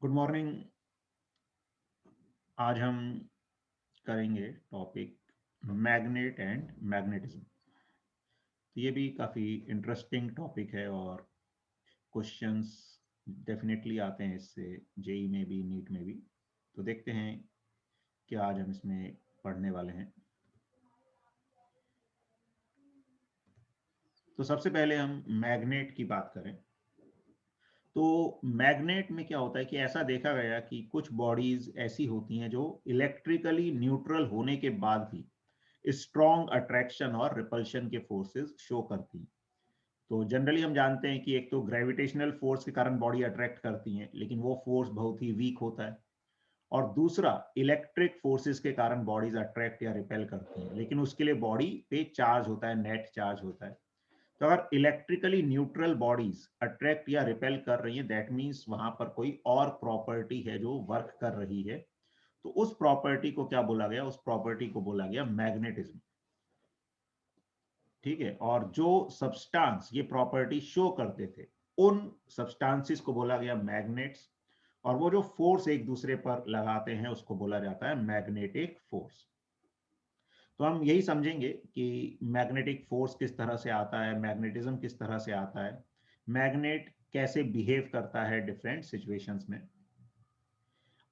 Good morning. आज हम करेंगे टॉपिक मैग्नेट एंड मैग्नेटिज्म। तो ये भी काफ़ी इंटरेस्टिंग टॉपिक है और क्वेश्चंस डेफिनेटली आते हैं इससे, जेई में भी, नीट में भी। तो देखते हैं क्या आज हम इसमें पढ़ने वाले हैं। तो सबसे पहले हम मैग्नेट की बात करें तो मैग्नेट में क्या होता है कि ऐसा देखा गया कि कुछ बॉडीज ऐसी होती हैं जो इलेक्ट्रिकली न्यूट्रल होने के बाद भी स्ट्रॉन्ग अट्रैक्शन और रिपल्शन के फोर्सेस शो करती हैं। तो जनरली हम जानते हैं कि एक तो ग्रेविटेशनल फोर्स के कारण बॉडी अट्रैक्ट करती हैं, लेकिन वो फोर्स बहुत ही वीक होता है। और दूसरा, इलेक्ट्रिक फोर्सेस के कारण बॉडीज अट्रैक्ट या रिपेल करती हैं, लेकिन उसके लिए बॉडी पे चार्ज होता है, नेट चार्ज होता है। तो अगर इलेक्ट्रिकली न्यूट्रल बॉडीज अट्रैक्ट या रिपेल कर रही है, दैट मीन्स वहां पर कोई और प्रॉपर्टी है जो वर्क कर रही है। तो उस प्रॉपर्टी को क्या बोला गया? उस प्रॉपर्टी को बोला गया मैग्नेटिज्म। ठीक है। और जो सब्सटेंस ये प्रॉपर्टी शो करते थे, उन सब्सटेंसेस को बोला गया मैग्नेट्स। और वो जो फोर्स एक दूसरे पर लगाते हैं उसको बोला जाता है मैग्नेटिक फोर्स। तो हम यही समझेंगे कि मैग्नेटिक फोर्स किस तरह से आता है, मैग्नेटिज्म किस तरह से आता है, मैग्नेट कैसे बिहेव करता है डिफरेंट सिचुएशंस में।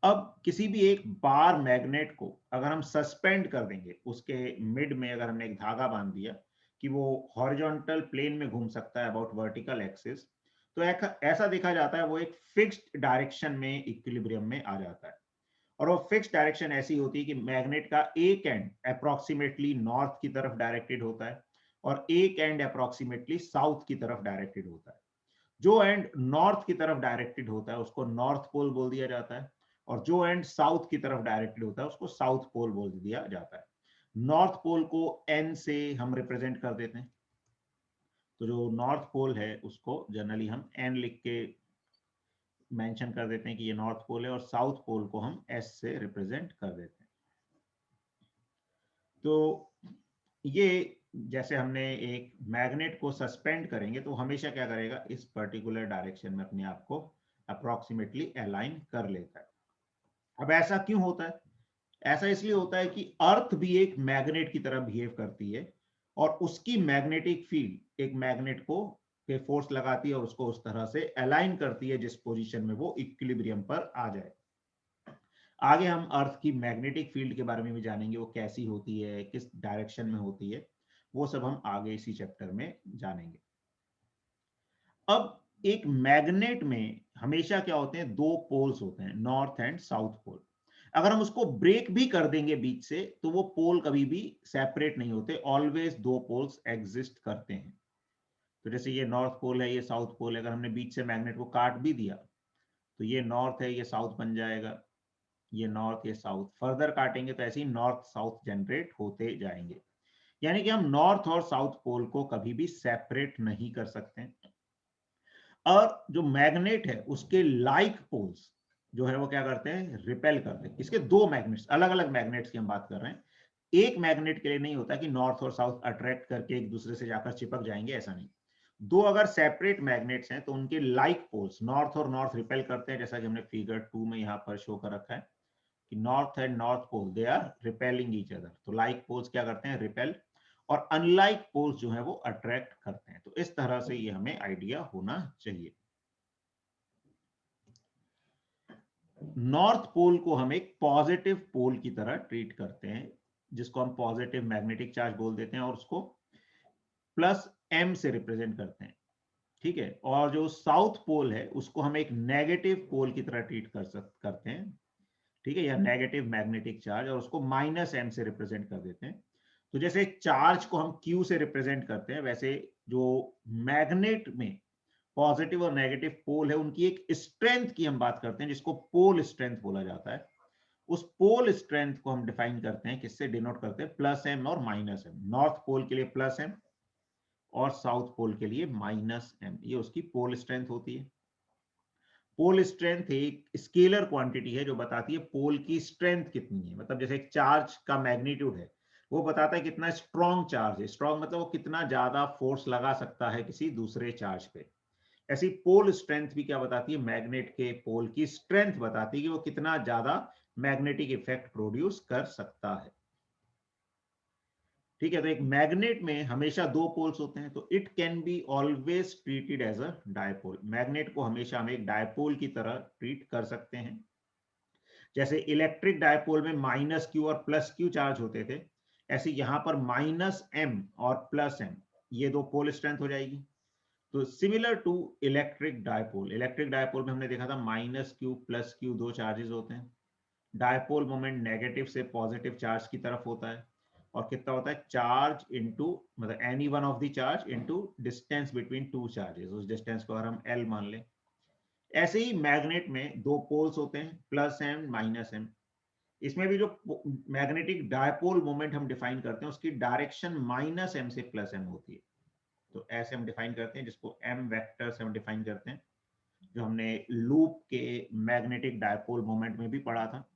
अब किसी भी एक बार मैग्नेट को अगर हम सस्पेंड कर देंगे, उसके मिड में अगर हमने एक धागा बांध दिया कि वो हॉरिजॉन्टल प्लेन में घूम सकता है अबाउट वर्टिकल एक्सिस, तो ऐसा देखा जाता है वो एक फिक्स्ड डायरेक्शन में इक्विलिब्रियम में आ जाता है। और वो फिक्स डायरेक्शन ऐसी होती है कि मैग्नेट का एक एंड अप्रोक्सीमेटली नॉर्थ की तरफ डायरेक्टेड होता है और एक एंड अप्रोक्सीमेटली साउथ की तरफ डायरेक्टेड होता है। जो एंड नॉर्थ की तरफ डायरेक्टेड होता है उसको नॉर्थ पोल बोल दिया जाता है, और जो एंड साउथ की तरफ डायरेक्टेड होता है उसको साउथ पोल बोल दिया जाता है। नॉर्थ पोल को एन से हम रिप्रेजेंट कर देते हैं। तो जो नॉर्थ पोल है उसको जनरली हम एन लिख के मेंशन कर देते हैं कि ये नॉर्थ पोल है, और साउथ पोल को हम एस से रिप्रेजेंट कर देते हैं। तो ये, जैसे हमने एक मैग्नेट को सस्पेंड करेंगे तो हमेशा क्या करेगा, इस पर्टिकुलर डायरेक्शन में अपने आप को अप्रोक्सीमेटली अलाइन कर लेता है। अब ऐसा क्यों होता है? ऐसा इसलिए होता है कि अर्थ भी एक मैग्नेट की तरह बिहेव करती है, और उसकी मैग्नेटिक फील्ड एक मैग्नेट को पे फोर्स लगाती है और उसको उस तरह से अलाइन करती है जिस पोजीशन में वो इक्विलिब्रियम पर आ जाए। आगे हम अर्थ की मैग्नेटिक फील्ड के बारे में भी जानेंगे, वो कैसी होती है, किस डायरेक्शन में होती है, वो सब हम आगे इसी चैप्टर में जानेंगे। अब एक मैग्नेट में हमेशा क्या होते हैं, दो पोल्स होते हैं, नॉर्थ एंड साउथ पोल। अगर हम उसको ब्रेक भी कर देंगे बीच से तो वो पोल कभी भी सेपरेट नहीं होते, ऑलवेज दो पोल्स एग्जिस्ट करते हैं। तो जैसे ये नॉर्थ पोल है, ये साउथ पोल है, अगर हमने बीच से मैग्नेट को काट भी दिया तो ये नॉर्थ है, ये साउथ बन जाएगा, ये नॉर्थ, ये साउथ। फर्दर काटेंगे तो ऐसे ही नॉर्थ साउथ जनरेट होते जाएंगे। यानी कि हम नॉर्थ और साउथ पोल को कभी भी सेपरेट नहीं कर सकते। और जो मैग्नेट है उसके लाइक पोल्स जो है वो क्या करते हैं, रिपेल करते हैं। इसके दो मैग्नेट्स, अलग अलग मैग्नेट्स की हम बात कर रहे हैं। एक मैग्नेट के लिए नहीं होता कि नॉर्थ और साउथ अट्रैक्ट करके एक दूसरे से जाकर चिपक जाएंगे, ऐसा नहीं। दो अगर सेपरेट मैग्नेट्स हैं तो उनके लाइक पोल्स, नॉर्थ और नॉर्थ रिपेल करते हैं, जैसा कि हमने फिगर 2 में यहाँ पर शो कर रखा है कि north and north pole they are repelling each other. तो लाइक पोल्स क्या करते हैं, रिपेल, और अनलाइक पोल्स जो है वो अट्रैक्ट करते हैं। तो इस तरह से ये हमें आइडिया होना चाहिए। नॉर्थ पोल को हम एक पॉजिटिव पोल की तरह ट्रीट करते हैं, जिसको हम पॉजिटिव मैग्नेटिक चार्ज बोल देते हैं, और उसको प्लस एम से रिप्रेजेंट करते हैं। ठीक है। और जो साउथ पोल है उसको हम एक नेगेटिव पोल की तरह ट्रीट करते हैं। ठीक है, या नेगेटिव मैग्नेटिक चार्ज, और उसको माइनस एम से रिप्रेजेंट कर देते हैं। तो जैसे चार्ज को हम क्यू से रिप्रेजेंट करते हैं, वैसे जो मैग्नेट में पॉजिटिव और नेगेटिव पोल है उनकी एक स्ट्रेंथ की हम बात करते हैं, जिसको पोल स्ट्रेंथ बोला जाता है। उस पोल स्ट्रेंथ को हम डिफाइन करते हैं, किससे डिनोट करते हैं, प्लस एम और माइनस एम। नॉर्थ पोल के लिए प्लस एम और साउथ पोल के लिए माइनस एम, ये उसकी पोल स्ट्रेंथ होती है। पोल स्ट्रेंथ एक स्केलर क्वांटिटी है जो बताती है पोल की स्ट्रेंथ कितनी है। मतलब जैसे एक चार्ज का मैग्नीट्यूड है, वो बताता है कितना स्ट्रॉन्ग चार्ज है। स्ट्रॉन्ग मतलब वो कितना ज्यादा फोर्स लगा सकता है किसी दूसरे चार्ज पे। ऐसी पोल स्ट्रेंथ भी क्या बताती है, मैग्नेट के पोल की स्ट्रेंथ बताती है कि वो कितना ज्यादा मैग्नेटिक इफेक्ट प्रोड्यूस कर सकता है। ठीक है, तो एक मैग्नेट में हमेशा दो पोल्स होते हैं, तो it can be always treated as a dipole. Magnet को हमेशा हम एक डायपोल की तरह ट्रीट कर सकते हैं। जैसे इलेक्ट्रिक डायपोल में माइनस क्यू और प्लस क्यू चार्ज होते थे, ऐसे यहां पर माइनस एम और प्लस एम, ये दो पोल स्ट्रेंथ हो जाएगी। तो similar to electric dipole, electric dipole में हमने देखा था माइनस क्यू प्लस क्यू दो चार्जेस होते हैं। डायपोल मोमेंट नेगेटिव से पॉजिटिव चार्ज की तरफ होता है, और कितना होता है, चार्ज इनटू, मतलब any one of the charge into distance between two charges, उस डिस्टेंस को अगर हम एल मान लें। ऐसे ही मैग्नेट में दो पोल्स होते हैं, प्लस एम माइनस एम। इसमें भी जो मैग्नेटिक डायपोल मोमेंट हम डिफाइन करते हैं उसकी डायरेक्शन माइनस एम से प्लस एम होती है। तो ऐसे हम डिफाइन करते हैं, जिसको एम वेक्टर से हम डिफाइन करते हैं, जो हमने लूप के मैग्नेटिक डायपोल मोमेंट में भी पढ़ा था।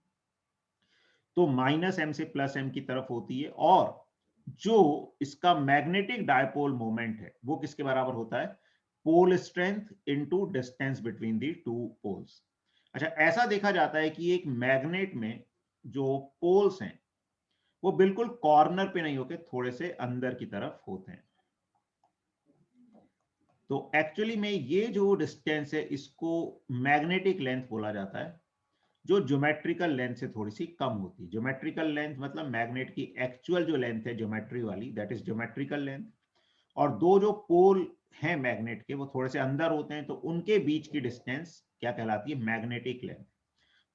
तो माइनस एम से प्लस एम की तरफ होती है, और जो इसका मैग्नेटिक डायपोल मोमेंट है वो किसके बराबर होता है, pole strength into distance between the two poles. अच्छा, ऐसा देखा जाता है कि एक मैग्नेट में जो पोल्स हैं वो बिल्कुल कॉर्नर पे नहीं होते, थोड़े से अंदर की तरफ होते हैं। तो एक्चुअली में ये जो डिस्टेंस है इसको मैग्नेटिक लेंथ बोला जाता है, जो ज्योमेट्रिकल लेंथ से थोड़ी सी कम होती है। ज्योमेट्रिकल लेंथ मतलब मैग्नेट की एक्चुअल जो लेंथ है ज्योमेट्री वाली, दैट इज ज्योमेट्रिकल लेंथ। और दो जो पोल हैं मैग्नेट के वो थोड़े से अंदर होते हैं, तो उनके बीच की डिस्टेंस क्या कहलाती है, मैग्नेटिक लेंथ।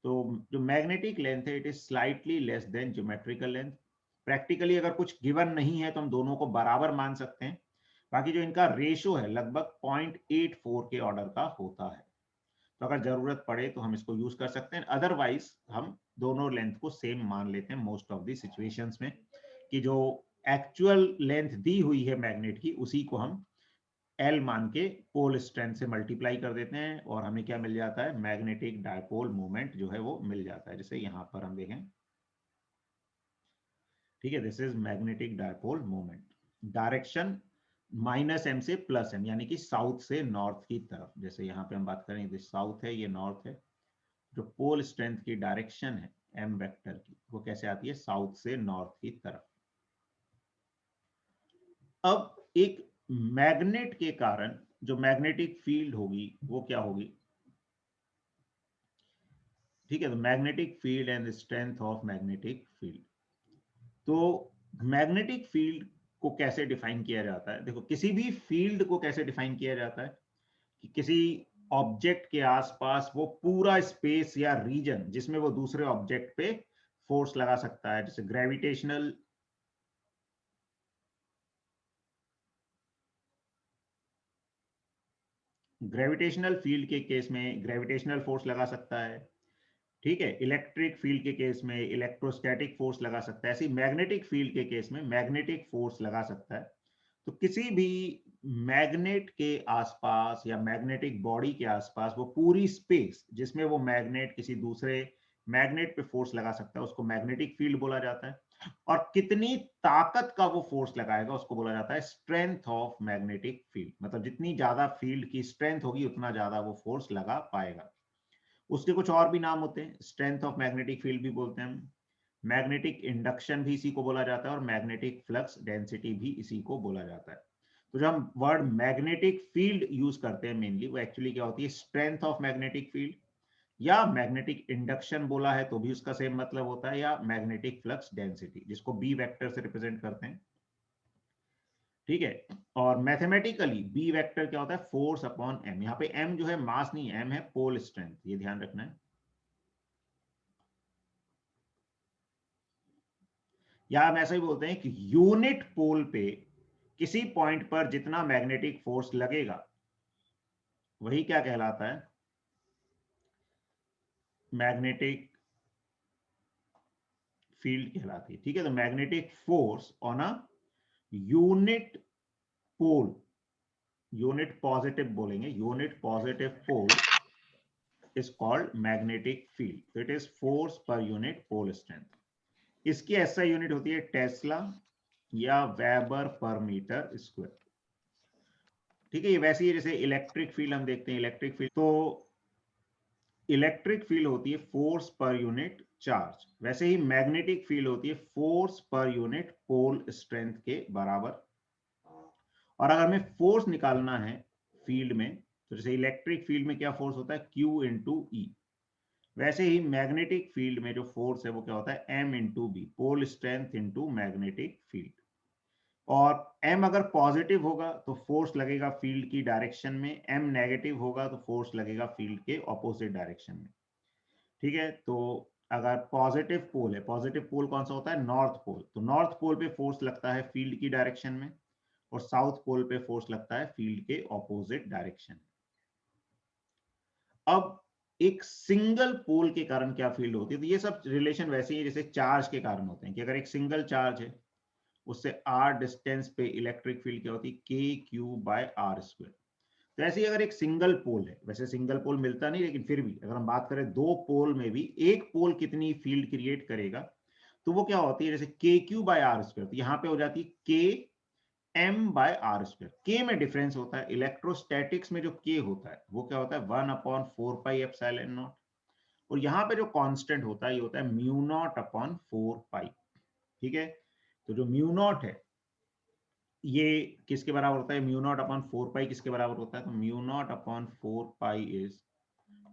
तो जो मैग्नेटिक लेंथ है it is slightly less than geometrical length. Practically अगर कुछ गिवन नहीं है तो हम दोनों को बराबर मान सकते हैं। बाकी जो इनका रेशो है लगभग 0.84 के ऑर्डर का होता है। तो अगर जरूरत पड़े तो हम इसको यूज कर सकते हैं, अदरवाइज हम दोनों लेंथ को सेम मान लेते हैं मोस्ट ऑफ दी सिचुएशंस में, कि जो एक्चुअल लेंथ दी हुई है मैग्नेट की उसी को हम एल मान के पोल स्ट्रेंथ से मल्टीप्लाई कर देते हैं, और हमें क्या मिल जाता है, मैग्नेटिक डायपोल मोमेंट जो है वो मिल जाता है। जैसे यहां पर हम देखें, ठीक है, this is magnetic dipole moment, direction minus M से प्लस एम, यानी कि साउथ से नॉर्थ की तरफ। जैसे यहाँ पे हम बात करें, ये साउथ है ये नॉर्थ है, जो पोल स्ट्रेंथ की डायरेक्शन है एम वेक्टर की वो कैसे आती है, साउथ से नॉर्थ की तरफ। अब एक मैग्नेट के कारण जो मैग्नेटिक फील्ड होगी वो क्या होगी, ठीक है, तो magnetic field and strength of magnetic field. तो मैग्नेटिक फील्ड को कैसे डिफाइन किया जाता है, देखो किसी भी फील्ड को कैसे डिफाइन किया जाता है कि किसी ऑब्जेक्ट के आसपास वो पूरा स्पेस या रीजन जिसमें वो दूसरे ऑब्जेक्ट पे फोर्स लगा सकता है। जैसे ग्रेविटेशनल फील्ड के केस में ग्रेविटेशनल फोर्स लगा सकता है, ठीक है। इलेक्ट्रिक फील्ड के केस में इलेक्ट्रोस्टैटिक फोर्स लगा सकता है, ऐसी मैग्नेटिक फील्ड के केस में मैग्नेटिक फोर्स लगा सकता है। तो किसी भी मैग्नेट के आसपास या मैग्नेटिक बॉडी के आसपास वो पूरी स्पेस जिसमें वो मैग्नेट किसी दूसरे मैग्नेट पे फोर्स लगा सकता है उसको मैग्नेटिक फील्ड बोला जाता है। और कितनी ताकत का वो फोर्स लगाएगा उसको बोला जाता है स्ट्रेंथ ऑफ मैग्नेटिक फील्ड, मतलब जितनी ज्यादा फील्ड की स्ट्रेंथ होगी उतना ज्यादा वो फोर्स लगा पाएगा। उसके कुछ और भी नाम होते हैं, स्ट्रेंथ ऑफ मैग्नेटिक फील्ड भी बोलते हैं हम, मैग्नेटिक इंडक्शन भी इसी को बोला जाता है, और मैग्नेटिक फ्लक्स डेंसिटी भी इसी को बोला जाता है। तो जब हम वर्ड मैग्नेटिक फील्ड यूज करते हैं मेनली वो एक्चुअली क्या होती है, स्ट्रेंथ ऑफ मैग्नेटिक फील्ड, या मैग्नेटिक इंडक्शन बोला है तो भी उसका सेम मतलब होता है, या मैग्नेटिक फ्लक्स डेंसिटी जिसको बी वेक्टर से रिप्रेजेंट करते हैं, ठीक है। और मैथमेटिकली बी वेक्टर क्या होता है, फोर्स अपॉन एम। यहाँ पे एम जो है मास नहीं, एम है पोल स्ट्रेंथ, ये ध्यान रखना है। या हम ऐसा ही बोलते हैं कि यूनिट पोल पे किसी पॉइंट पर जितना मैग्नेटिक फोर्स लगेगा वही क्या कहलाता है, मैग्नेटिक फील्ड कहलाती है, ठीक है। तो magnetic force on a unit pole, unit positive बोलेंगे, unit positive pole is called magnetic field. It is force per unit pole strength. इसकी ऐसा यूनिट होती है टेस्ला या वेबर पर मीटर स्क्वायर। ठीक है, ये वैसे ही जैसे इलेक्ट्रिक फील्ड हम देखते हैं, इलेक्ट्रिक फील्ड तो इलेक्ट्रिक फील्ड होती है फोर्स पर यूनिट चार्ज, वैसे ही मैग्नेटिक फील्ड होती है force per unit pole strength के बराबर। और अगर हमें फोर्स निकालना है फील्ड में, तो जैसे इलेक्ट्रिक फील्ड में क्या फोर्स होता है, Q इंटू ई, वैसे ही मैग्नेटिक फील्ड में जो फोर्स है वो क्या होता है, M into B, pole strength into magnetic field. और M अगर पॉजिटिव होगा तो फोर्स लगेगा फील्ड की डायरेक्शन में, M नेगेटिव होगा तो फोर्स लगेगा फील्ड के ऑपोजिट डायरेक्शन में। ठीक है, तो अगर पॉजिटिव पोल है, पॉजिटिव पोल कौन सा होता है, नॉर्थ पोल, तो नॉर्थ पोल पे फोर्स लगता है फील्ड की डायरेक्शन में, और साउथ पोल पे फोर्स लगता है फील्ड के ऑपोजिट डायरेक्शन में। अब एक सिंगल पोल के कारण क्या फील्ड होती है, तो ये सब रिलेशन वैसे ही जैसे चार्ज के कारण होते हैं कि अगर एक सिंगल चार्ज है उससे r डिस्टेंस पे इलेक्ट्रिक फील्ड क्या होती है, के क्यू बाय आर स्क्वायर। तो ऐसे ही अगर एक सिंगल पोल है, वैसे सिंगल पोल मिलता नहीं लेकिन फिर भी अगर हम बात करें दो पोल में भी एक पोल कितनी फील्ड क्रिएट करेगा, तो वो क्या होती है, जैसे के क्यू बाय आर स्क्वायर, तो यहाँ पे हो जाती है के एम बाय आर स्क्वायर। के में डिफरेंस होता है, इलेक्ट्रोस्टैटिक्स में जो के होता है वो क्या होता है, 1/4πε0, और यहाँ पे जो कांस्टेंट होता है ये होता है म्यू नॉट अपॉन 4π। ठीक है, तो जो म्यू नॉट है ये किसके बराबर होता है, म्यू नॉट अपॉन 4π किसके बराबर होता है, तो म्यू नॉट अपॉन 4π इज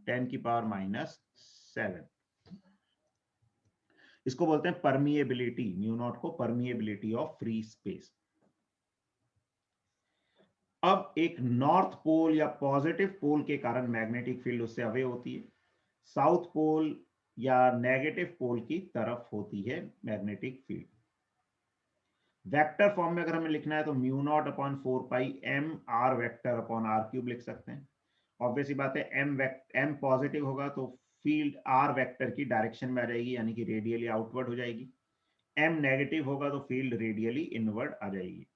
10⁻⁷। इसको बोलते हैं परमिएबिलिटी, म्यू नॉट को परमिएबिलिटी ऑफ फ्री स्पेस। अब एक नॉर्थ पोल या पॉजिटिव पोल के कारण मैग्नेटिक फील्ड उससे अवे होती है, साउथ पोल या नेगेटिव पोल की तरफ होती है मैग्नेटिक फील्ड। वेक्टर फॉर्म में अगर हमें लिखना है तो mu naught upon 4π m r vector upon r cube लिख सकते हैं। ऑब्वियसली बात है, m पॉजिटिव होगा तो फील्ड r वेक्टर की डायरेक्शन में आ जाएगी, यानी कि रेडियली आउटवर्ड हो जाएगी। m नेगेटिव होगा तो फील्ड रेडियली इनवर्ड आ जाएगी।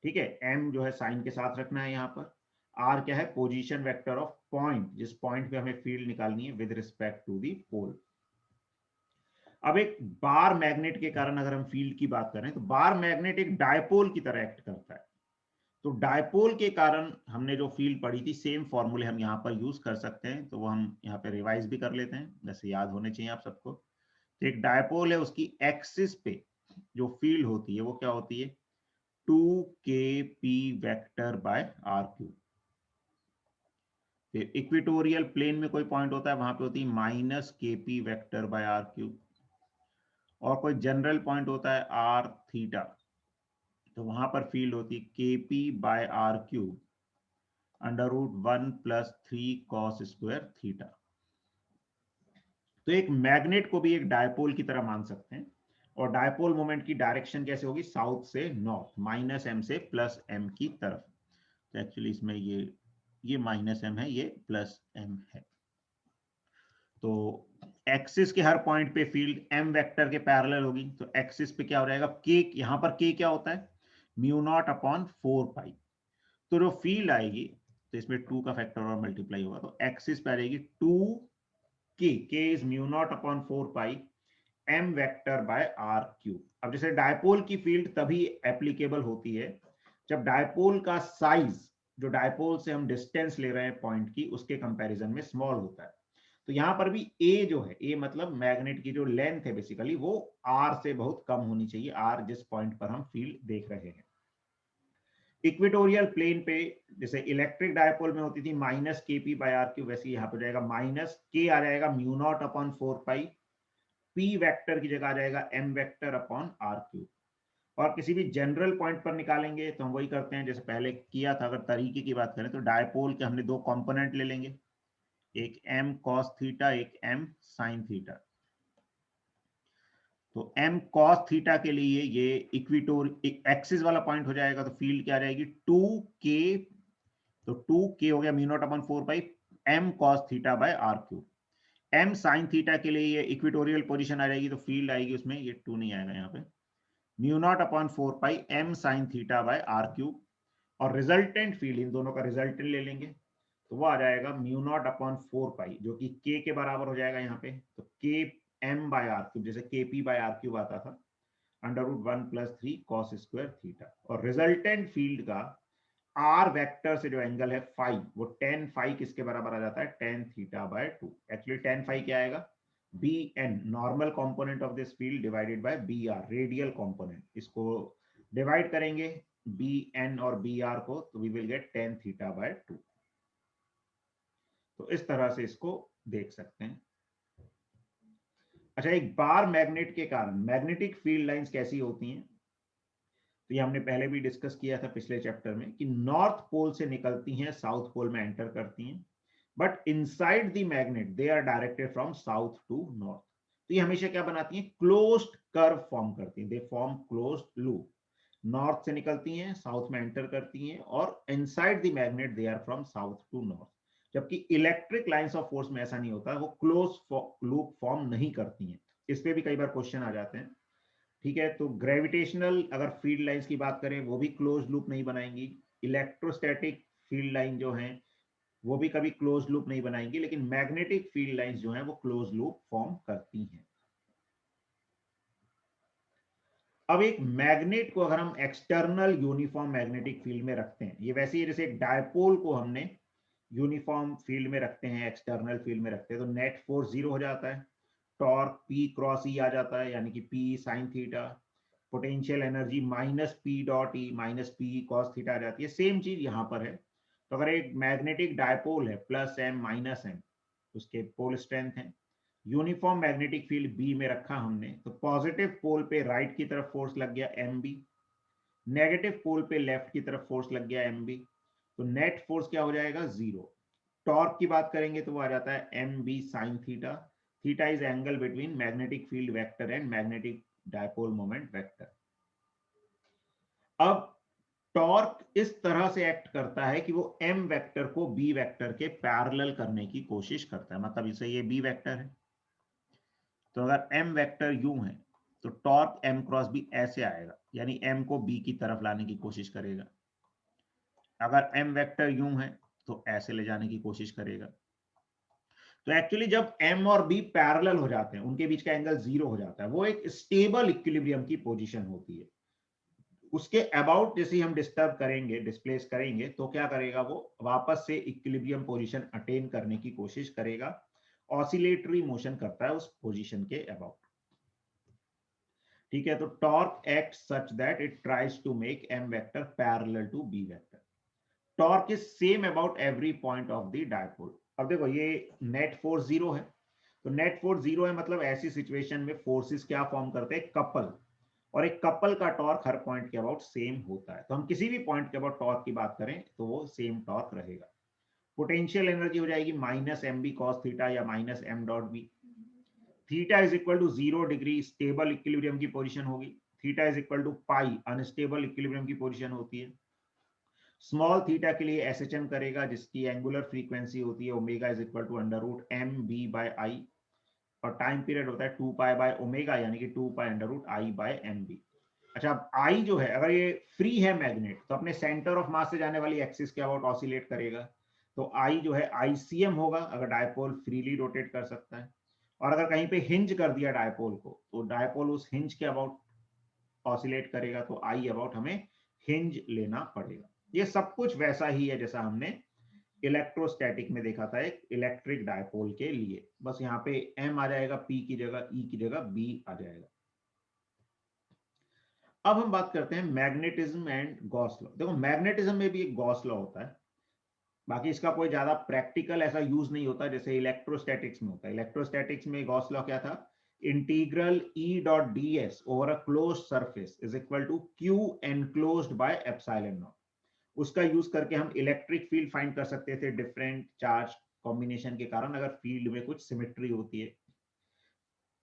ठीक है, m जो है साइन के साथ रखना है यहाँ पर। r क्या है, पोजीशन वेक्टर ऑफ पॉइंट, जिस पॉइंट पे हमें फील्ड निकालनी है विद रिस्पेक्ट टू दी पोल। अब एक बार मैग्नेट के कारण अगर हम फील्ड की बात करें तो बार मैग्नेट एक डायपोल की तरह एक्ट करता है। तो डायपोल के कारण हमने जो फील्ड पढ़ी थी सेम फॉर्मूले हम यहाँ पर यूज कर सकते हैं, तो वो हम यहाँ पे रिवाइज भी कर लेते हैं, जैसे याद होने चाहिए आप सबको। तो एक डायपोल है, उसकी एक्सिस पे जो फील्ड होती है वो क्या होती है, 2kp vector by R cube. फिर इक्वेटोरियल प्लेन में कोई पॉइंट होता है वहां पे होती है -kp vector by R cube, और कोई जनरल पॉइंट होता है आर थीटा, तो वहां पर फील्ड होती है kp by R cube √1 + 3 cos square theta. तो एक मैग्नेट को भी एक डायपोल की तरह मान सकते हैं, और डायपोल मोमेंट की डायरेक्शन कैसे होगी, साउथ से नॉर्थ, -m से +m की तरफ। तो एक्चुअली इसमें ये -m है, ये +m है। तो एक्सिस के हर पॉइंट पे फील्ड m वेक्टर के पैरेलल होगी, तो एक्सिस पे क्या हो जाएगा, k, यहाँ पर k क्या होता है, म्यू नॉट अपॉन 4π। तो जो फील्ड आएगी तो इसमें 2 का फैक्टर और मल्टीप्लाई होगा, तो एक्सिस पे आ जाएगी 2k is mu naught upon 4π m vector by r cube. अब जैसे डायपोल की फील्ड तभी एप्लीकेबल होती है जब डायपोल का साइज, जो डायपोल से हम डिस्टेंस ले रहे हैं पॉइंट की, उसके कंपैरिजन में स्मॉल होता है। तो यहां पर भी a जो है, a मतलब मैग्नेट की जो लेंथ है बेसिकली, वो r से बहुत कम होनी चाहिए, r जिस पॉइंट पर हम फील्ड देख रहे हैं। इक्वेटोरियल प्लेन पे जैसे इलेक्ट्रिक डायपोल में होती थी -kp बाय आर क्यूब, वैसे यहाँ पर जाएगा -k आ जाएगा mu naught upon 4π, p vector की जगह आ जाएगा m vector upon r cube. और किसी भी जनरल पॉइंट पर निकालेंगे तो हम वही करते हैं जैसे पहले किया था। अगर तरीके की बात करें तो डायपोल के हमने दो कंपोनेंट ले लेंगे, एक m cos थीटा, एक m sin थीटा। तो m cos थीटा के लिए ये इक्विटोर एक्सिस वाला पॉइंट हो जाएगा, तो फील्ड क्या आ जाएगी 2k, तो 2k हो गया mu naught upon 4π m cos theta by r cube. m sin theta के लिए ये इक्वेटोरियल पोजीशन आ जाएगी, तो फील्ड आएगी उसमें, ये 2 नहीं आएगा यहाँ पे, mu naught upon 4π m sin theta by r cube. और रिजल्टेंट फील्ड, इन दोनों का रिजल्टेंट ले लेंगे तो वो आ जाएगा म्यू नॉट अपॉन 4π, जो कि k के बराबर हो जाएगा यहाँ पे, तो k m by R cube, जैसे kp बाय आर क्यूब आता था, √1 + 3 cos स्क्वायर थीटा। और रिजल्टेंट फील्ड का आर वेक्टर से जो एंगल है फाई, वो टेन फाई किसके बराबर आ जाता है, tan theta by 2। Actually tan phi क्या आएगा, B N normal component of this field divided by B R radial component. इसको डिवाइड करेंगे बी एन और बी आर को, तो we will get tan theta by 2। तो इस तरह से इसको देख सकते हैं। अच्छा, एक बार मैग्नेट के कारण मैग्नेटिक फील्ड लाइंस कैसी होती हैं, तो ये हमने पहले भी डिस्कस किया था पिछले चैप्टर में कि नॉर्थ पोल से निकलती हैं, साउथ पोल में एंटर करती हैं, but inside the magnet they are directed from south to north. तो ये हमेशा क्या बनाती हैं, क्लोज्ड कर्व फॉर्म करती हैं, they form closed loop. North से निकलती हैं, साउथ में एंटर करती हैं, और inside the magnet they are from south to north. जबकि इलेक्ट्रिक लाइंस ऑफ फोर्स में ऐसा नहीं होता, वो क्लोज लूप फॉर्म नहीं करती हैं। इस पे भी कई बार क्वेश्चन आ जाते हैं। ठीक है, तो ग्रेविटेशनल अगर फील्ड लाइंस की बात करें, वो भी क्लोज लूप नहीं बनाएंगी। इलेक्ट्रोस्टैटिक फील्ड लाइन जो है वो भी कभी क्लोज लूप नहीं बनाएंगी, लेकिन मैग्नेटिक फील्ड लाइंस जो है वो क्लोज लूप फॉर्म करती हैं। अब एक मैग्नेट को अगर हम एक्सटर्नल यूनिफॉर्म मैग्नेटिक फील्ड में रखते हैं, ये वैसे ही जैसे एक डायपोल को हमने यूनिफॉर्म फील्ड में रखते हैं, एक्सटर्नल फील्ड में रखते हैं, तो नेट फोर्स जीरो हो जाता है, टॉर्क पी क्रॉस ई आ जाता है, यानी कि p sine theta, potential energy minus p dot E minus p cos theta आ जाती है। सेम चीज यहां पर है। तो अगर एक मैग्नेटिक डायपोल है, प्लस एम माइनस एम उसके पोल स्ट्रेंथ है, यूनिफॉर्म मैग्नेटिक फील्ड बी में रखा हमने, तो पॉजिटिव पोल पे राइट की तरफ फोर्स लग गया एम बी, नेगेटिव पोल पे लेफ्ट की तरफ फोर्स लग गया एम बी। तो नेट फोर्स क्या हो जाएगा, जीरो। टॉर्क की बात करेंगे तो वो आ जाता है M B sine theta. Theta is angle between magnetic field vector and magnetic dipole moment vector. अब टॉर्क इस तरह से एक्ट करता है कि वो एम वेक्टर को बी वेक्टर के पैरेलल करने की कोशिश करता है। मतलब इसे ये बी वेक्टर है, तो अगर एम वेक्टर यूं है तो टॉर्क एम क्रॉस बी ऐसे आएगा, यानी एम को बी की तरफ लाने की कोशिश करेगा। अगर एम वेक्टर यूं है तो ऐसे ले जाने की कोशिश करेगा। तो एक्चुअली जब एम और बी पैरेलल हो जाते हैं, उनके बीच का एंगल जीरो हो जाता है, वो एक स्टेबल इक्विलिब्रियम की पोजीशन होती है। उसके अबाउट जैसे ही हम डिस्टर्ब करेंगे, डिस्प्लेस करेंगे, तो क्या करेगा, वो वापस से इक्विलिब्रियम पोजीशन अटेन करने की कोशिश करेगा। ऑसिलेटरी मोशन करता है उस पोजीशन के अबाउट। ठीक है, तो torque act such that it tries to make M vector parallel to B vector. Torque is same about every point of the dipole. अब देखो ये नेट फोर्स जीरो है, तो नेट फोर्स जीरो है, मतलब ऐसी सिचुएशन में फोर्सेस क्या फॉर्म करते हैं, कपल। और एक कपल का टॉर्क हर पॉइंट के अबाउट सेम होता है, तो हम किसी भी पॉइंट के अबाउट टॉर्क की बात करें तो वो सेम टॉर्क रहेगा। पोटेंशियल एनर्जी हो जाएगी minus m B cos theta या minus m dot B. Theta is equal to 0 degree stable equilibrium की पोजीशन होगी, theta is equal to pi unstable equilibrium की पोजीशन होती है। स्मॉल थीटा के लिए एसएचएम करेगा, जिसकी एंगुलर फ्रीक्वेंसी होती है omega is equal to under root m B by I, और टाइम पीरियड होता है 2 पाई बाय ओमेगा, यानी कि 2 pi under root I by M B. अच्छा, अब आई जो है, अगर ये फ्री है मैग्नेट, तो अपने सेंटर ऑफ मास से जाने वाली एक्सिस के अबाउट ऑसिलेट करेगा। तो आई जो है आईसीएम होगा, अगर डायपोल फ्रीली रोटेट कर सकता है। और अगर कहीं पे हिंज कर दिया डायपोल को, तो डायपोल उस हिंज के अबाउट ऑसिलेट करेगा, तो आई अबाउट हमें हिंज लेना पड़ेगा। ये सब कुछ वैसा ही है जैसा हमने इलेक्ट्रोस्टैटिक में देखा था एक इलेक्ट्रिक डायपोल के लिए, बस यहाँ पे एम आ जाएगा पी की जगह, ई की जगह बी आ जाएगा। अब हम बात करते हैं मैग्नेटिज्म एंड गॉस लॉ। देखो मैग्नेटिज्म में भी एक गॉस लॉ होता है, बाकी इसका कोई ज्यादा प्रैक्टिकल ऐसा यूज नहीं होता जैसे इलेक्ट्रोस्टैटिक्स में होता है। इलेक्ट्रोस्टैटिक्स में गॉस लॉ क्या था, integral E dot D S over a close surface is equal to Q enclosed by epsilon naught. उसका यूज करके हम इलेक्ट्रिक फील्ड फाइंड कर सकते थे डिफरेंट चार्ज कॉम्बिनेशन के कारण, अगर फील्ड में कुछ सिमेट्री होती है।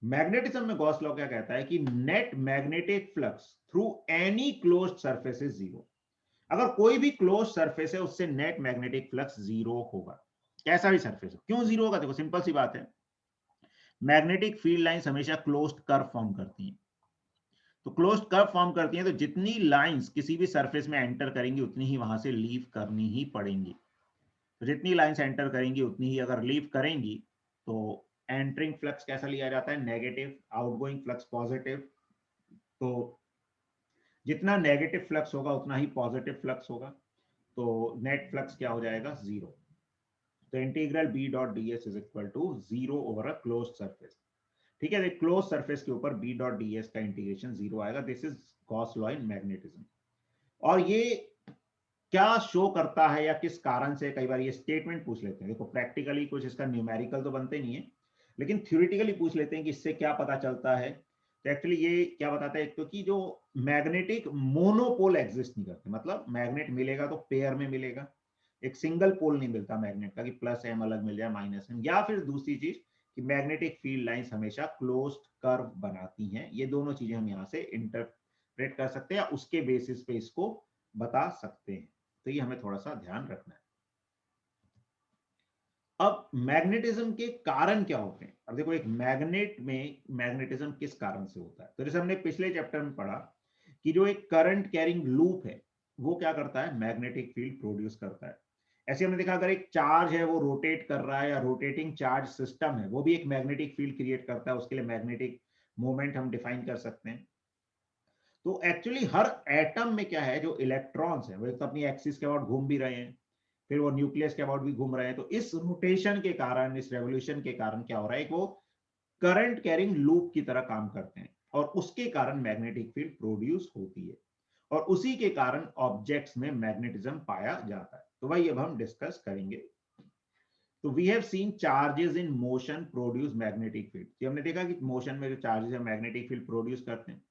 मैग्नेटिज्म में गॉस लॉ क्या कहता है कि net magnetic flux through any closed surface is zero. अगर कोई भी क्लोज सरफेस है उससे नेट मैग्नेटिक फ्लक्स जीरो होगा, कैसा भी सरफेस हो। क्यों जीरो होगा, देखो सिंपल सी बात है, मैग्नेटिक फील्ड लाइंस हमेशा क्लोज्ड कर्व फॉर्म करती हैं। तो क्लोज्ड कर्व फॉर्म करती हैं, तो जितनी लाइंस किसी भी सरफेस में एंटर करेंगी उतनी ही वहां से लीव करनी ही पड़ेंगी। तो जितनी लाइंस एंटर करेंगी उतनी ही अगर लीव करेंगी, तो एंटरिंग फ्लक्स कैसा लिया जाता है, नेगेटिव, आउटगोइंग फ्लक्स पॉजिटिव। तो जितना नेगेटिव फ्लक्स होगा उतना ही पॉजिटिव फ्लक्स होगा। तो नेट फ्लक्स क्या हो जाएगा, जीरो। तो integral B dot D S is equal to zero over a close surface. ठीक है, क्लोज सरफेस के ऊपर बी डॉट डी एस का इंटीग्रेशन जीरो आएगा। This is Gauss law in magnetism. और ये क्या शो करता है या किस कारण से, कई बार ये स्टेटमेंट पूछ लेते हैं। देखो प्रैक्टिकली कुछ इसका न्यूमेरिकल तो बनते नहीं है, लेकिन थ्योरेटिकली पूछ लेते हैं कि इससे क्या पता चलता है। तो एक्चुअली ये क्या बताता है, एक तो कि जो मैग्नेटिक मोनोपोल एग्जिस्ट नहीं करते, मतलब मैग्नेट मिलेगा तो पेयर में मिलेगा, एक सिंगल पोल नहीं मिलता मैग्नेट का कि प्लस एम अलग मिल जाए माइनस एम। या फिर दूसरी चीज कि मैग्नेटिक फील्ड लाइंस हमेशा क्लोज्ड कर्व बनाती हैं। ये दोनों चीजें हम यहाँ से इंटरप्रेट कर सकते हैं या उसके बेसिस पे इसको बता सकते हैं। तो ये हमें थोड़ा सा ध्यान रखना है। अब मैग्नेटिज्म के कारण क्या होते हैं। अब देखो एक मैग्नेट में मैग्नेटिज्म किस कारण से होता है। तो जैसे हमने पिछले चैप्टर में पढ़ा कि जो एक करंट कैरिंग लूप है वो क्या करता है, मैग्नेटिक फील्ड प्रोड्यूस करता है। ऐसे हमने देखा अगर एक चार्ज है वो रोटेट कर रहा है या रोटेटिंग चार्ज सिस्टम है, वो भी एक मैग्नेटिक फील्ड क्रिएट करता है। उसके लिए मैग्नेटिक मोमेंट हम डिफाइन कर सकते हैं। तो एक्चुअली हर एटम में क्या है, जो इलेक्ट्रॉन्स हैं वो एक तो अपनी एक्सिस के अबाउट घूम भी रहे हैं, फिर वो न्यूक्लियस के अबाउट भी घूम रहे हैं। तो इस रोटेशन के कारण, इस रेवोल्यूशन के कारण क्या हो रहा है, वो करंट कैरिंग लूप की तरह काम करते हैं और उसके कारण मैग्नेटिक फील्ड प्रोड्यूस होती है और उसी के कारण ऑब्जेक्ट्स में मैग्नेटिज्म पाया जाता है। तो वही अब हम डिस्कस करेंगे। तो we have seen charges in motion produce magnetic field. हमने देखा कि मोशन में जो चार्जेस है मैग्नेटिक फील्ड प्रोड्यूस करते हैं।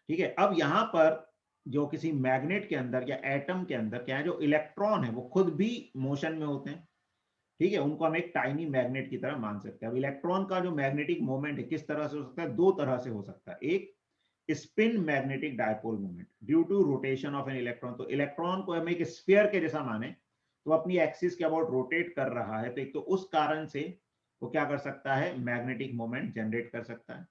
ठीक है, अब यहां पर जो किसी मैग्नेट के अंदर या एटम के अंदर क्या है, जो इलेक्ट्रॉन है वो खुद भी मोशन में होते हैं। ठीक है, उनको हम एक टाइनी मैग्नेट की तरह मान सकते हैं। अब इलेक्ट्रॉन का जो मैग्नेटिक मोमेंट है किस तरह से हो सकता है, दो तरह से हो सकता है। एक spin magnetic dipole moment due to rotation of an electron. तो इलेक्ट्रॉन को हम एक स्फीयर के जैसा माने, तो अपनी एक्सिस के अबाउट रोटेट कर रहा है, तो एक तो उस कारण से वो क्या कर सकता है, मैग्नेटिक मोमेंट जनरेट कर सकता है।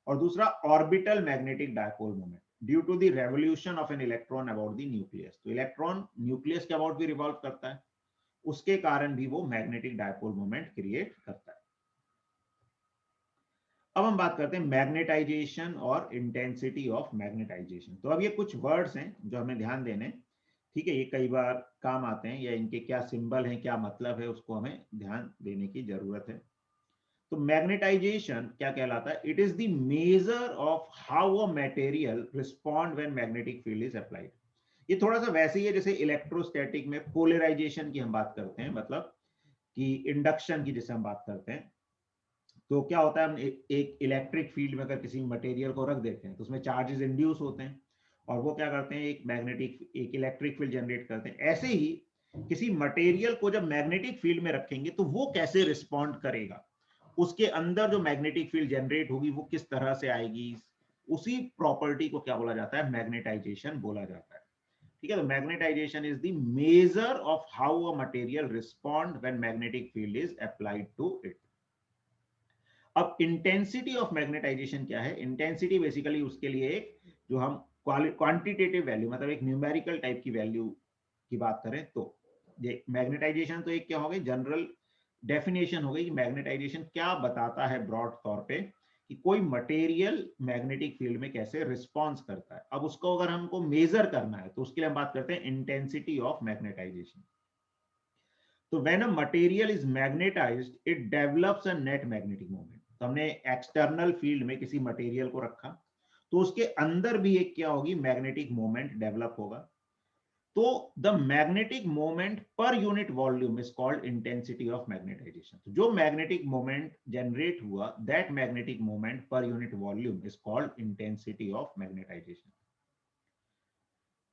और दूसरा orbital magnetic dipole moment due to the revolution of an electron about the nucleus. तो इलेक्ट्रॉन न्यूक्लियस के अबाउट भी रिवॉल्व करता है, उसके कारण भी वो मैग्नेटिक डायपोल मोमेंट क्रिएट करता है। अब हम बात करते हैं मैग्नेटाइजेशन और इंटेंसिटी ऑफ मैग्नेटाइजेशन। तो अब ये कुछ वर्ड्स हैं जो हमें ध्यान देने, ठीक है, ये कई बार काम आते हैं या इनके क्या सिंबल हैं, क्या मतलब है, उसको हमें ध्यान देने की जरूरत है। तो मैग्नेटाइजेशन क्या कहलाता है, it is the measure of how a material respond when magnetic field is applied. ये थोड़ा सा वैसे ही है जैसे इलेक्ट्रोस्टैटिक में पोलराइजेशन की हम बात करते हैं, मतलब कि इंडक्शन की जिसे हम बात करते हैं। तो क्या होता है, हम एक इलेक्ट्रिक फील्ड में अगर किसी मटेरियल को रख देते हैं तो उसमें चार्जेस इंड्यूस होते हैं और वो क्या करते हैं, एक इलेक्ट्रिक फील्ड जनरेट करते हैं। ऐसे ही किसी मटेरियल को जब मैग्नेटिक फील्ड में रखेंगे तो वो कैसे रिस्पॉन्ड करेगा, उसके अंदर जो मैग्नेटिक फील्ड जनरेट होगी वो किस तरह से आएगी, उसी प्रॉपर्टी को क्या बोला जाता है, मैग्नेटाइजेशन बोला जाता है। ठीक है, तो magnetization is the measure of how a material respond when magnetic field is applied to it. अब इंटेंसिटी ऑफ मैग्नेटाइजेशन क्या है, इंटेंसिटी बेसिकली उसके लिए एक जो हम क्वांटिटेटिव वैल्यू, मतलब एक न्यूमेरिकल टाइप की वैल्यू की बात करें तो ये मैग्नेटाइजेशन तो एक क्या हो गई, जनरल डेफिनेशन हो गई कि मैग्नेटाइजेशन क्या बताता है ब्रॉड तौर पे कि कोई मटेरियल मैग्नेटिक फील्ड में कैसे रिस्पॉन्स करता है। अब उसको अगर हमको मेजर करना है तो उसके लिए हम बात करते हैं इंटेंसिटी ऑफ मैग्नेटाइजेशन। तो when a material is magnetised it develops a net magnetic moment. तो हमने एक्सटर्नल फील्ड में किसी मटेरियल को रखा तो उसके अंदर भी एक क्या होगी, मैग्नेटिक मोमेंट डेवलप होगा। तो the magnetic moment per unit volume is called intensity of magnetization. तो जो मैग्नेटिक मोमेंट जनरेट हुआ, that magnetic moment per unit volume is called intensity of magnetization.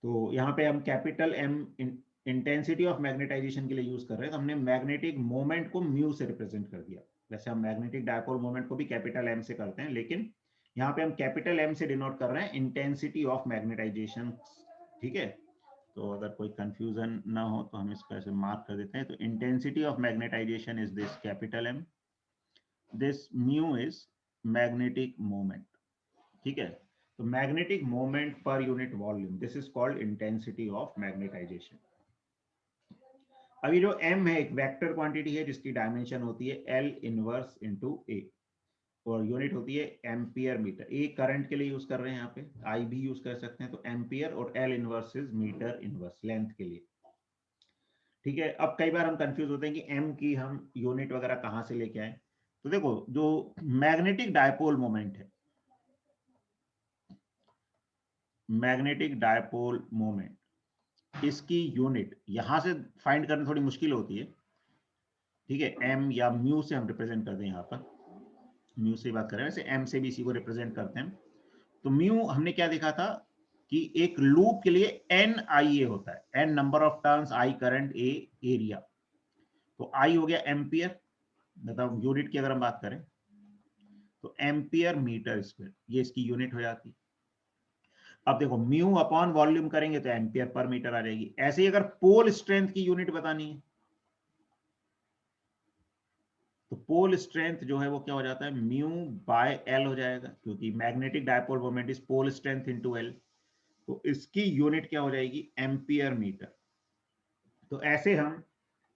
तो यहाँ पे हम capital M intensity of magnetization के लिए यूज कर रहे हैं, तो हमने मैग्नेटिक मोमेंट को म्यू से रिप्रेजेंट कर दिया। वैसे हम मैग्नेटिक डायपोल मोमेंट को भी कैपिटल एम से करते हैं, लेकिन यहाँ पे हम कैपिटल एम से डिनोट कर रहे हैं इंटेंसिटी ऑफ मैग्नेटाइजेशन। ठीक है, तो अगर कोई कंफ्यूजन ना हो तो हम इसको ऐसे मार्क कर देते हैं। तो intensity of magnetization is this capital M, this mu is magnetic moment. ठीक है, तो magnetic moment per unit volume, this is called intensity of magnetization. अब ये जो m है एक वेक्टर क्वांटिटी है जिसकी डायमेंशन होती है L इनवर्स इंटू ए और यूनिट होती है एम्पियर मीटर। ए करंट के लिए यूज कर रहे हैं, यहाँ पे आई भी यूज कर सकते हैं। तो एम्पियर और L inverse is metre inverse length के लिए। ठीक है, अब कई बार हम कंफ्यूज होते हैं कि एम की हम यूनिट वगैरह कहां से लेके आए। तो देखो जो मैग्नेटिक डायपोल मोमेंट है, मैग्नेटिक डायपोल मोमेंट, इसकी यूनिट यहां से फाइंड करना थोड़ी मुश्किल होती है। ठीक है, एम या म्यू से हम रिप्रेजेंट करते हैं, यहाँ पर म्यू से बात कर रहे हैं, वैसे एम से भी इसी को रिप्रेजेंट करते हैं। तो म्यू हमने क्या देखा था कि एक लूप के लिए एन आई ए होता है, N number of turns, I current, A area. तो आई हो गया एम्पियर, मतलब यूनिट की अगर हम बात करें तो एम्पियर मीटर स्क्वायर, ये इसकी यूनिट हो जाती है। अब देखो म्यू अपॉन वॉल्यूम करेंगे तो एम्पियर पर मीटर आ जाएगी। ऐसे ही अगर पोल स्ट्रेंथ की यूनिट बतानी है तो पोल स्ट्रेंथ जो है वो क्या हो जाता है, म्यू बाय एल हो जाएगा, क्योंकि magnetic dipole moment is pole strength into L. तो इसकी यूनिट क्या हो जाएगी, एम्पियर मीटर। तो ऐसे हम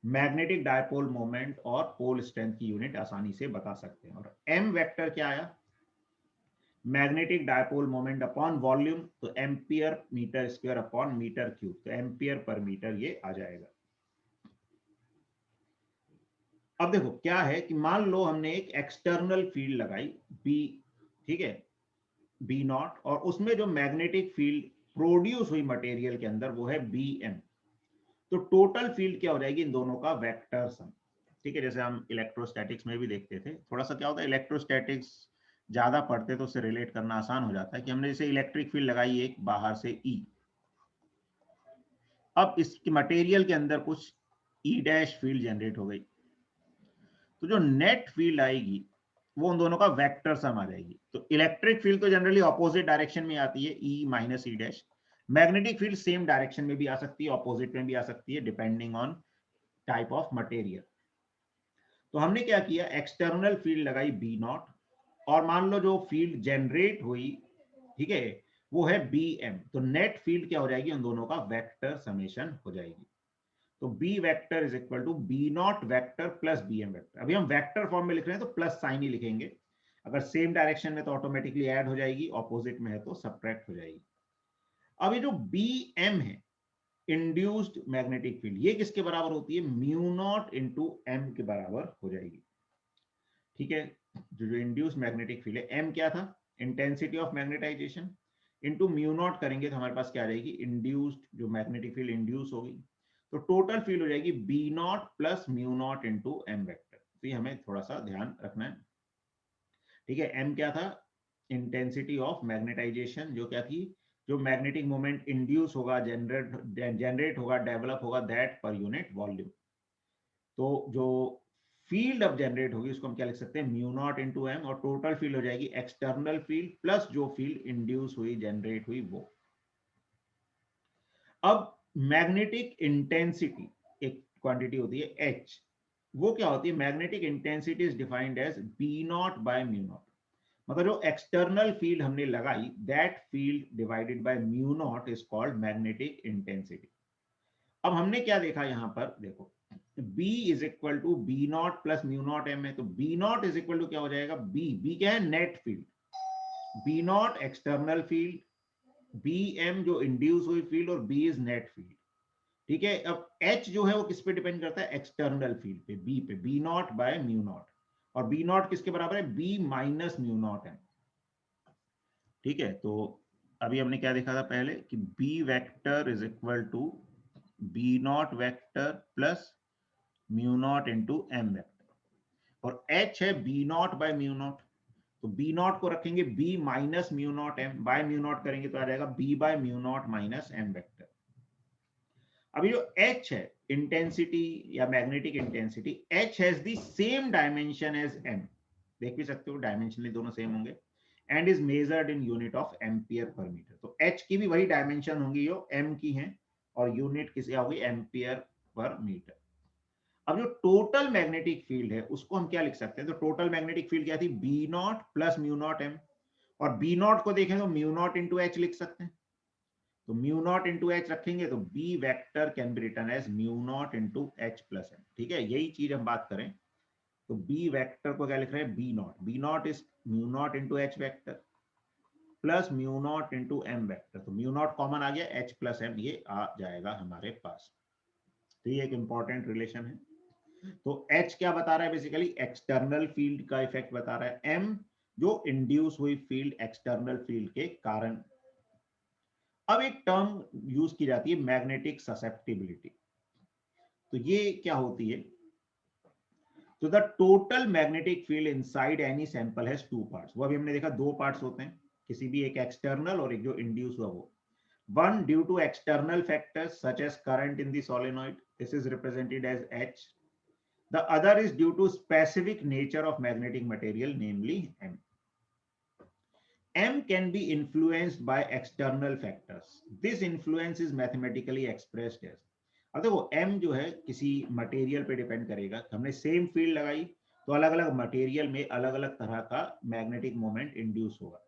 मैग्नेटिक डायपोल मोमेंट और पोल स्ट्रेंथ की यूनिट आसानी से बता सकते हैं। और एम वेक्टर क्या आया, magnetic dipole moment upon volume, तो ampere metre square upon metre cube, तो एम्पियर पर मीटर ये आ जाएगा। अब देखो क्या है कि मान लो हमने एक एक्सटर्नल फील्ड लगाई बी, ठीक है, बी नॉट, और उसमें जो मैग्नेटिक फील्ड प्रोड्यूस हुई मटेरियल के अंदर वो है बी एम। तो टोटल फील्ड क्या हो जाएगी, इन दोनों का वेक्टर सम। ठीक है, जैसे हम इलेक्ट्रोस्टैटिक्स में भी देखते थे, थोड़ा सा क्या होता है, इलेक्ट्रोस्टैटिक्स ज्यादा पढ़ते तो उससे रिलेट करना आसान हो जाता है, कि हमने जैसे इलेक्ट्रिक फील्ड लगाई एक बाहर से ई, अब इसकी मटेरियल के अंदर कुछ ई डैश फील्ड जनरेट हो गई, तो जो नेट फील्ड आएगी वो उन दोनों का वेक्टर सम आ जाएगी। तो इलेक्ट्रिक फील्ड तो जनरली ऑपोजिट डायरेक्शन में आती है, E minus E dash. Magnetic field same direction में भी आ सकती है, ऑपोजिट में भी आ सकती है, depending on type of material. तो हमने क्या किया, एक्सटर्नल फील्ड लगाई बी नॉट, और मान लो जो फील्ड जनरेट हुई, ठीक है, वो है बी एम। तो नेट फील्ड क्या हो जाएगी, उन दोनों का वेक्टर समेशन हो जाएगी। तो B vector is equal to B naught vector plus B M vector. अभी हम वेक्टर फॉर्म में लिख रहे हैं तो प्लस साइन ही लिखेंगे, अगर सेम डायरेक्शन में तो ऑटोमेटिकली ऐड हो जाएगी, ऑपोजिट में है तो सब्ट्रैक्ट हो जाएगी। अब ये जो बी एम है, इंड्यूस्ड मैग्नेटिक फील्ड, ये किसके बराबर होती है, म्यू नॉट इंटू एम के बराबर हो जाएगी। ठीक है, जो इंड्यूस मैग्नेटिक फील्ड है, एम क्या था, intensity of magnetisation, into mu naught करेंगे तो हमारे पास क्या आ जाएगी, इंड्यूस्ड जो मैग्नेटिक फील्ड इंड्यूस होगी। तो टोटल फील्ड हो जाएगी B naught plus mu naught into M vector. तो ये हमें थोड़ा सा ध्यान रखना है। ठीक है, एम क्या था, इंटेंसिटी ऑफ मैग्नेटाइजेशन, जो क्या थी, जो मैग्नेटिक मोमेंट इंड्यूस होगा, जनरेट होगा, डेवलप होगा, दैट पर यूनिट वॉल्यूम। तो जो फील्ड अब जनरेट होगी उसको हम क्या लिख सकते हैं, म्यू नॉट इंटू एम, और टोटल फील्ड हो जाएगी एक्सटर्नल फील्ड प्लस जो फील्ड इंड्यूस हुई, जनरेट हुई, वो। अब मैग्नेटिक इंटेंसिटी एक क्वांटिटी होती है एच, वो क्या होती है, magnetic intensity is defined as B naught by mu naught. मतलब जो एक्सटर्नल फील्ड हमने लगाई, that field divided by mu naught is called magnetic intensity. अब हमने क्या देखा यहां पर, देखो B is equal to B naught plus mu naught M है, तो B naught is equal to क्या हो जाएगा, बी क्या है, net field, B naught external field, B M जो इंड्यूस हुई फील्ड, और बी इज नेट फील्ड। ठीक है, अब H जो है वो किस पे डिपेंड करता है, एक्सटर्नल फील्ड पे, बी पे, B naught by mu naught, और बी नॉट किसके बराबर है, B minus mu naught M. ठीक है, तो अभी हमने क्या देखा था पहले कि B vector is equal to B naught vector plus mu naught into M vector, और H है B naught by mu naught, तो बी नॉट को रखेंगे B minus mu naught M, by mu naught करेंगे तो आ जाएगा B by mu naught minus M vector. अभी जो H है, इंटेंसिटी या magnetic intensity, H has the same dimension as M, देख भी सकते हो डायमेंशन दोनों सेम होंगे, and is measured in unit of ampere per metre. तो H की भी वही डायमेंशन होंगी जो M की हैं, और यूनिट किसी होगी, एम्पियर पर मीटर। अब जो टोटल मैग्नेटिक फील्ड है उसको हम क्या लिख सकते हैं, तो टोटल मैग्नेटिक फील्ड क्या थी, B naught plus mu naught M, और बी नॉट को देखें तो म्यू नॉट इंटू एच लिख सकते हैं। तो म्यू नॉट इंटू एच रखेंगे तो B vector can be written as mu naught into H plus M. ठीक है, यही चीज हम बात करें तो बी वेक्टर को क्या लिख रहे हैं, B naught is mu naught into H vector plus mu naught into M vector. तो म्यू नॉट कॉमन आ गया, एच प्लस एम ये आ जाएगा हमारे पास। तो ये एक इंपॉर्टेंट रिलेशन है। तो H क्या बता रहा है, बेसिकली एक्सटर्नल फील्ड का इफेक्ट बता रहा है। M जो इंड्यूस हुई फील्ड एक्सटर्नल फील्ड के कारण। अब एक टर्म यूज की जाती है मैग्नेटिक ससेप्टिबिलिटी। तो ये क्या होती है, तो the total magnetic field inside any sample has two parts. वो अभी हमने देखा दो पार्ट्स होते हैं किसी भी, एक एक्सटर्नल और एक जो इंड्यूस हुआ वो। One due to external factors such as current in the solenoid, this is represented as H. The other is due to specific nature of magnetic material, namely M. M can be influenced by external factors. This influence is mathematically expressed as, अब देखो M जो है किसी material पे depend करेगा। हमने same field लगाई तो अलग अलग मटेरियल में अलग अलग तरह का मैग्नेटिक मोमेंट इंड्यूस होगा।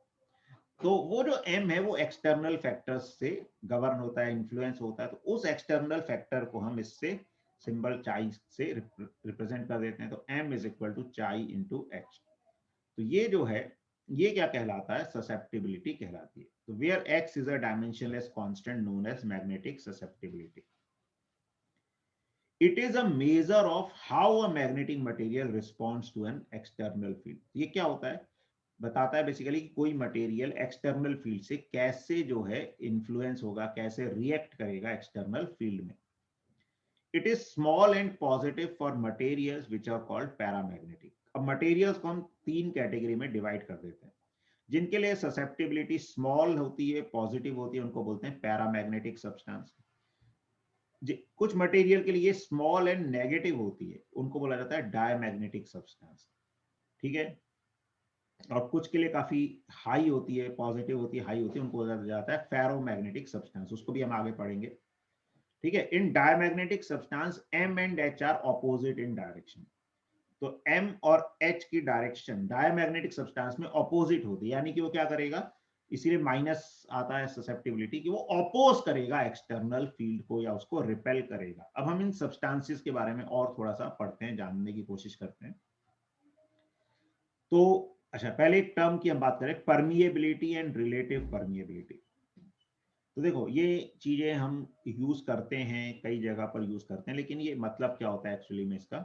तो वो जो M है वो एक्सटर्नल फैक्टर्स से गवर्न होता है, इन्फ्लुएंस होता है। तो उस एक्सटर्नल फैक्टर को हम इससे सिंबल चाई से रिप्रेजेंट कर देते हैं। तो M इज इक्वल टू चाई इंटू एच। तो ये जो है ये क्या कहलाता है, ससेप्टिबिलिटी कहलाती है। तो where X is a dimensionless constant known as magnetic susceptibility. It is a measure of how a magnetic material responds to an external field. ये क्या होता है, बताता है बेसिकली कि कोई मटेरियल एक्सटर्नल फील्ड से कैसे जो है इन्फ्लुएंस होगा, कैसे रिएक्ट करेगा एक्सटर्नल फील्ड में। It is small and positive for materials which are called paramagnetic. अब मटेरियल्स को हम तीन कैटेगरी में डिवाइड कर देते हैं। जिनके लिए ससेप्टिबिलिटी स्मॉल होती है, पॉजिटिव होती है, उनको बोलते हैं पैरामैग्नेटिक सब्सटेंस। कुछ मटेरियल के लिए स्मॉल एंड नेगेटिव होती है, उनको बोला जाता है डायमैग्नेटिक सब्सटेंस। ठीक है। और कुछ के लिए काफी हाई होती है, पॉजिटिव होती है, हाई होती है, उनको बोला जाता है फेरोमैग्नेटिक सब्सटेंस। उसको भी हम आगे पढ़ेंगे। ठीक है। In diamagnetic substance M and H are opposite in direction. तो M और H की डायरेक्शन डायमैग्नेटिक सब्सटेंस में ऑपोजिट होती है, यानी कि वो क्या करेगा, इसीलिए माइनस आता है ससेप्टिबिलिटी, कि वो ऑपोज करेगा एक्सटर्नल फील्ड को या उसको रिपेल करेगा। अब हम इन सब्सटेंसेस के बारे में और थोड़ा सा पढ़ते हैं, जानने की कोशिश करते हैं। तो अच्छा, पहले एक टर्म की हम बात करें, परमिएबिलिटी एंड रिलेटिव परमिएबिलिटी। तो देखो ये चीजें हम यूज करते हैं, कई जगह पर यूज करते हैं, लेकिन ये मतलब क्या होता है एक्चुअली में इसका।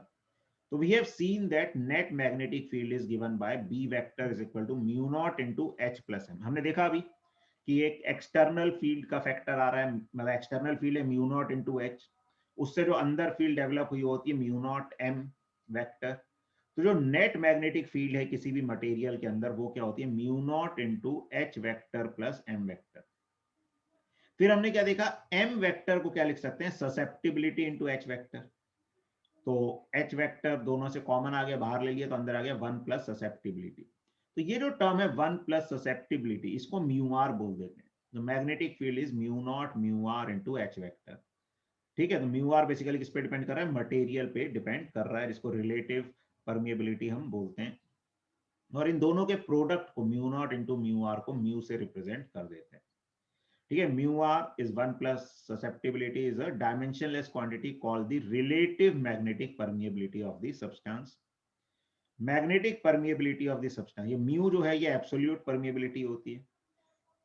तो we have seen that net magnetic field is given by B vector is equal to mu naught into H plus M। हमने देखा अभी कि एक एक्सटर्नल फील्ड का फैक्टर आ रहा है, मतलब एक्सटर्नल फील्ड है म्यू नॉट इनटू H, उससे जो अंदर फील्ड डेवलप हुई होती है म्यू नॉट M वेक्टर। तो जो नेट मैग्नेटिक फील्ड है किसी भी मटेरियल के अंदर वो क्या होती है, mu naught into H vector plus M vector. फिर हमने क्या देखा, M वेक्टर को क्या लिख सकते हैं, ससेप्टिबिलिटी इनटू H वेक्टर। तो H वेक्टर दोनों से कॉमन आ गया, बाहर ले लिया तो अंदर आ गया 1 प्लस ससेप्टिबिलिटी। तो ये जो टर्म है 1 प्लस ससेप्टिबिलिटी, इसको म्यू आर बोल देते हैं। तो magnetic field is mu naught mu R into H vector. ठीक है। तो म्यू आर बेसिकली किस पे डिपेंड कर रहा है, मटेरियल पे डिपेंड कर रहा है, जिसको रिलेटिव परमिएबिलिटी हम बोलते हैं। और इन दोनों के प्रोडक्ट को mu naught into mu R को म्यू से रिप्रेजेंट कर देते हैं। ठीक है। Mu are is 1 plus susceptibility is a dimensionless quantity called the relative magnetic permeability of the substance. Magnetic permeability of the substance, ये म्यू जो है ये एब्सोल्यूट परमिएबिलिटी होती है।